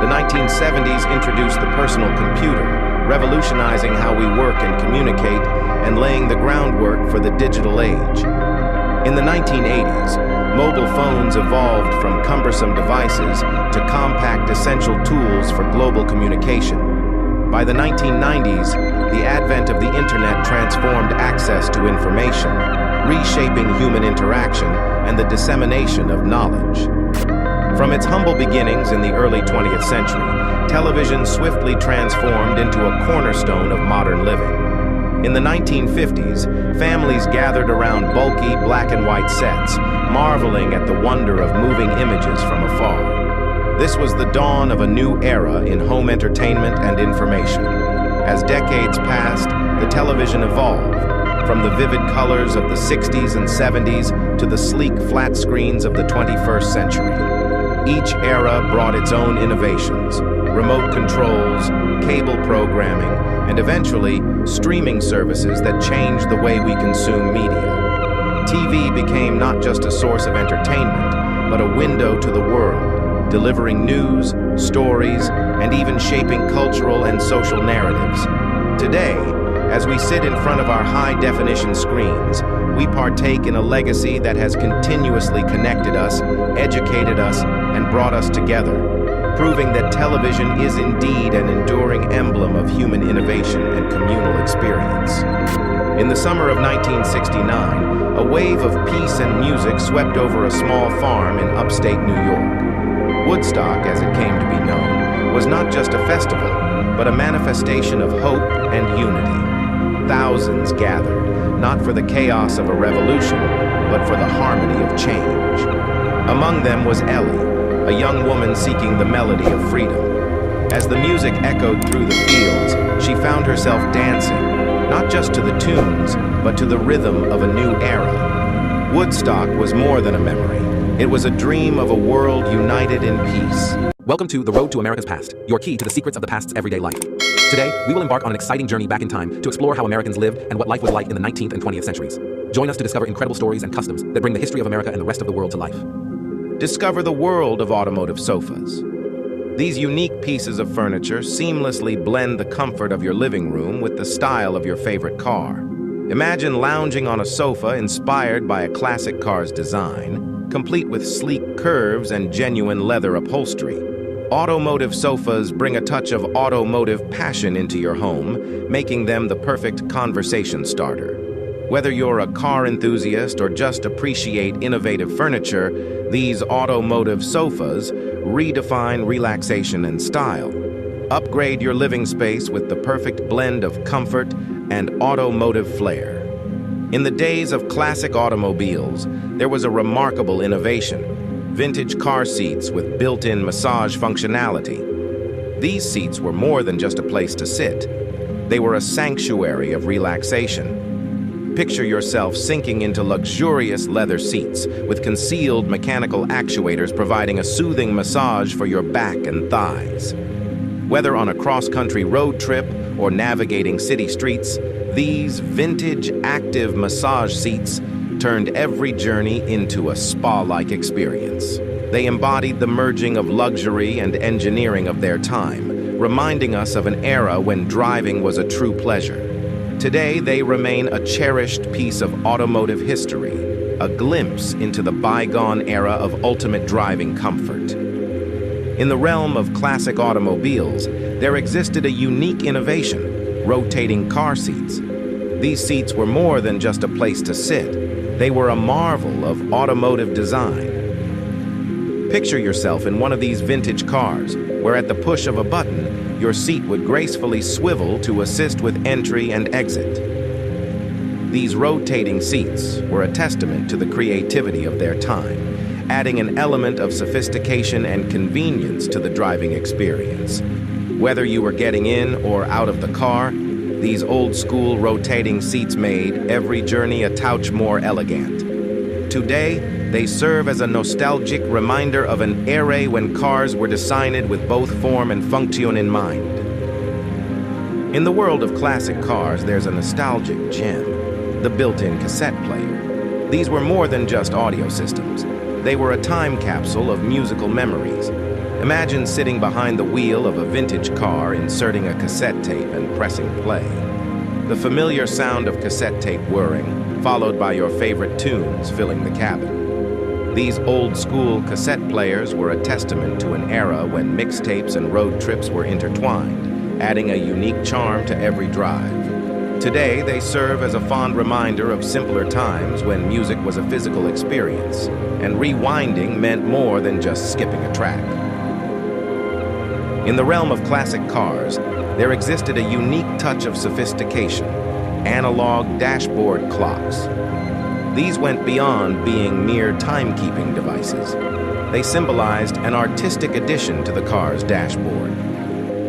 The 1970s introduced the personal computer, revolutionizing how we work and communicate, and laying the groundwork for the digital age. In the 1980s, mobile phones evolved from cumbersome devices to compact essential tools for global communication. By the 1990s, the advent of the internet transformed access to information, reshaping human interaction and the dissemination of knowledge. From its humble beginnings in the early 20th century, television swiftly transformed into a cornerstone of modern living. In the 1950s, families gathered around bulky black and white sets, marveling at the wonder of moving images from afar. This was the dawn of a new era in home entertainment and information. As decades passed, the television evolved, from the vivid colors of the 60s and 70s to the sleek flat screens of the 21st century. Each era brought its own innovations, remote controls, cable programming, and eventually, streaming services that changed the way we consume media. TV became not just a source of entertainment, but a window to the world, delivering news, stories, and even shaping cultural and social narratives. Today, as we sit in front of our high-definition screens, we partake in a legacy that has continuously connected us, educated us, and brought us together, proving that television is indeed an enduring emblem of human innovation and communal experience. In the summer of 1969, a wave of peace and music swept over a small farm in upstate New York. Woodstock, as it came to be known, was not just a festival, but a manifestation of hope and unity. Thousands gathered, not for the chaos of a revolution, but for the harmony of change. Among them was Ellie, a young woman seeking the melody of freedom. As the music echoed through the fields, she found herself dancing, not just to the tunes, but to the rhythm of a new era. Woodstock was more than a memory. It was a dream of a world united in peace. Welcome to The Road to America's Past, your key to the secrets of the past's everyday life. Today, we will embark on an exciting journey back in time to explore how Americans lived and what life was like in the 19th and 20th centuries. Join us to discover incredible stories and customs that bring the history of America and the rest of the world to life. Discover the world of automotive sofas. These unique pieces of furniture seamlessly blend the comfort of your living room with the style of your favorite car. Imagine lounging on a sofa inspired by a classic car's design, complete with sleek curves and genuine leather upholstery. Automotive sofas bring a touch of automotive passion into your home, making them the perfect conversation starter. Whether you're a car enthusiast or just appreciate innovative furniture, these automotive sofas redefine relaxation and style. Upgrade your living space with the perfect blend of comfort and automotive flair. In the days of classic automobiles, there was a remarkable innovation: vintage car seats with built-in massage functionality. These seats were more than just a place to sit. They were a sanctuary of relaxation. Picture yourself sinking into luxurious leather seats with concealed mechanical actuators providing a soothing massage for your back and thighs. Whether on a cross-country road trip or navigating city streets, these vintage active massage seats turned every journey into a spa-like experience. They embodied the merging of luxury and engineering of their time, reminding us of an era when driving was a true pleasure. Today, they remain a cherished piece of automotive history, a glimpse into the bygone era of ultimate driving comfort. In the realm of classic automobiles, there existed a unique innovation: rotating car seats. These seats were more than just a place to sit. They were a marvel of automotive design. Picture yourself in one of these vintage cars, where at the push of a button, your seat would gracefully swivel to assist with entry and exit. These rotating seats were a testament to the creativity of their time, adding an element of sophistication and convenience to the driving experience. Whether you were getting in or out of the car, these old-school rotating seats made every journey a touch more elegant. Today, they serve as a nostalgic reminder of an era when cars were designed with both form and function in mind. In the world of classic cars, there's a nostalgic gem: the built-in cassette player. These were more than just audio systems. They were a time capsule of musical memories. Imagine sitting behind the wheel of a vintage car, inserting a cassette tape and pressing play. The familiar sound of cassette tape whirring, followed by your favorite tunes filling the cabin. These old-school cassette players were a testament to an era when mixtapes and road trips were intertwined, adding a unique charm to every drive. Today, they serve as a fond reminder of simpler times when music was a physical experience, and rewinding meant more than just skipping a track. In the realm of classic cars, there existed a unique touch of sophistication: analog dashboard clocks. These went beyond being mere timekeeping devices. They symbolized an artistic addition to the car's dashboard.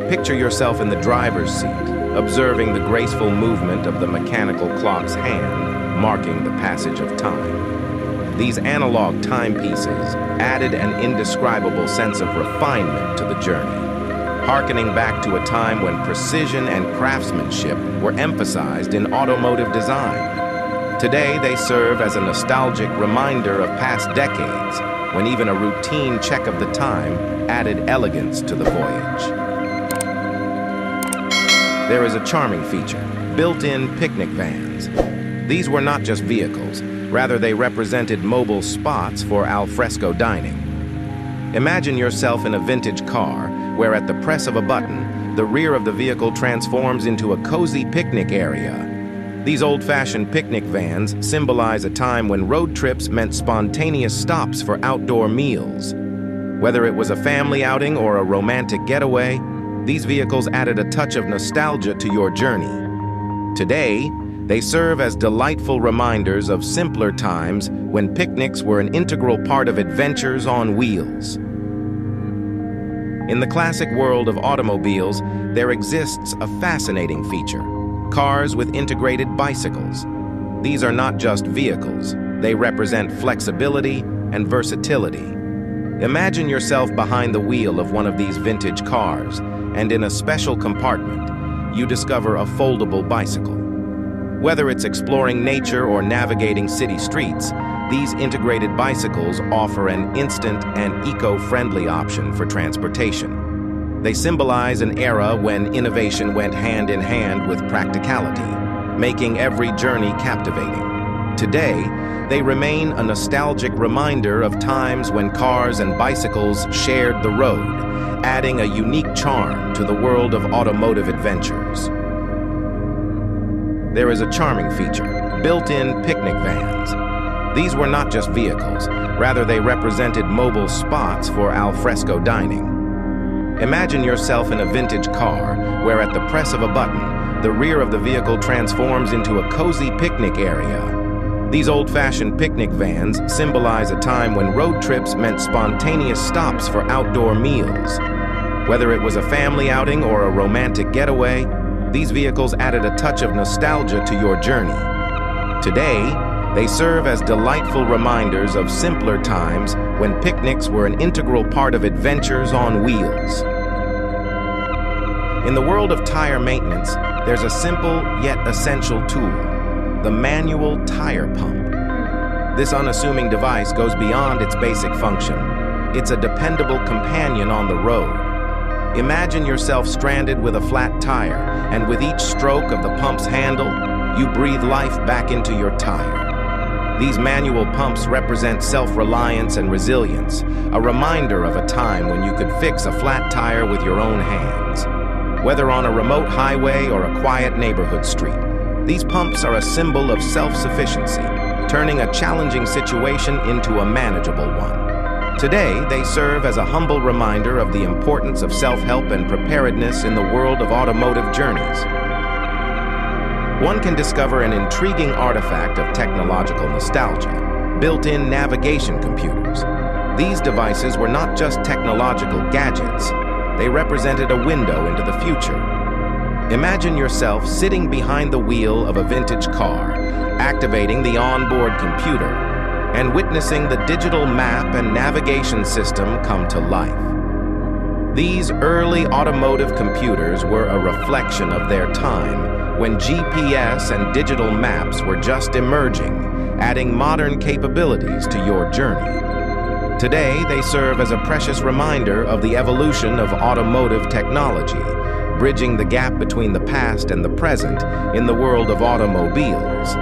Picture yourself in the driver's seat, observing the graceful movement of the mechanical clock's hand, marking the passage of time. These analog timepieces added an indescribable sense of refinement to the journey, harkening back to a time when precision and craftsmanship were emphasized in automotive design. Today, they serve as a nostalgic reminder of past decades, when even a routine check of the time added elegance to the voyage. There is a charming feature: built-in picnic vans. These were not just vehicles, rather they represented mobile spots for al fresco dining. Imagine yourself in a vintage car, where at the press of a button, the rear of the vehicle transforms into a cozy picnic area. These old-fashioned picnic vans symbolize a time when road trips meant spontaneous stops for outdoor meals. Whether it was a family outing or a romantic getaway, these vehicles added a touch of nostalgia to your journey. Today, they serve as delightful reminders of simpler times when picnics were an integral part of adventures on wheels. In the classic world of automobiles, there exists a fascinating feature: cars with integrated bicycles. These are not just vehicles. They represent flexibility and versatility. Imagine yourself behind the wheel of one of these vintage cars, and in a special compartment, you discover a foldable bicycle. Whether it's exploring nature or navigating city streets, these integrated bicycles offer an instant and eco-friendly option for transportation. They symbolize an era when innovation went hand in hand with practicality, making every journey captivating. Today, they remain a nostalgic reminder of times when cars and bicycles shared the road, adding a unique charm to the world of automotive adventures. there is a charming feature: built-in picnic vans. These were not just vehicles, rather they represented mobile spots for al fresco dining. Imagine yourself in a vintage car, where at the press of a button, the rear of the vehicle transforms into a cozy picnic area. These old-fashioned picnic vans symbolize a time when road trips meant spontaneous stops for outdoor meals. Whether it was a family outing or a romantic getaway, these vehicles added a touch of nostalgia to your journey. Today, they serve as delightful reminders of simpler times when picnics were an integral part of adventures on wheels. In the world of tire maintenance, there's a simple yet essential tool: the manual tire pump. This unassuming device goes beyond its basic function. It's a dependable companion on the road. Imagine yourself stranded with a flat tire, and with each stroke of the pump's handle, you breathe life back into your tire. These manual pumps represent self-reliance and resilience, a reminder of a time when you could fix a flat tire with your own hands. Whether on a remote highway or a quiet neighborhood street, these pumps are a symbol of self-sufficiency, turning a challenging situation into a manageable one. Today, they serve as a humble reminder of the importance of self-help and preparedness in the world of automotive journeys. One can discover an intriguing artifact of technological nostalgia: built-in navigation computers. These devices were not just technological gadgets, they represented a window into the future. Imagine yourself sitting behind the wheel of a vintage car, activating the onboard computer, and witnessing the digital map and navigation system come to life. These early automotive computers were a reflection of their time, when GPS and digital maps were just emerging, adding modern capabilities to your journey. Today, they serve as a precious reminder of the evolution of automotive technology, bridging the gap between the past and the present in the world of automobiles.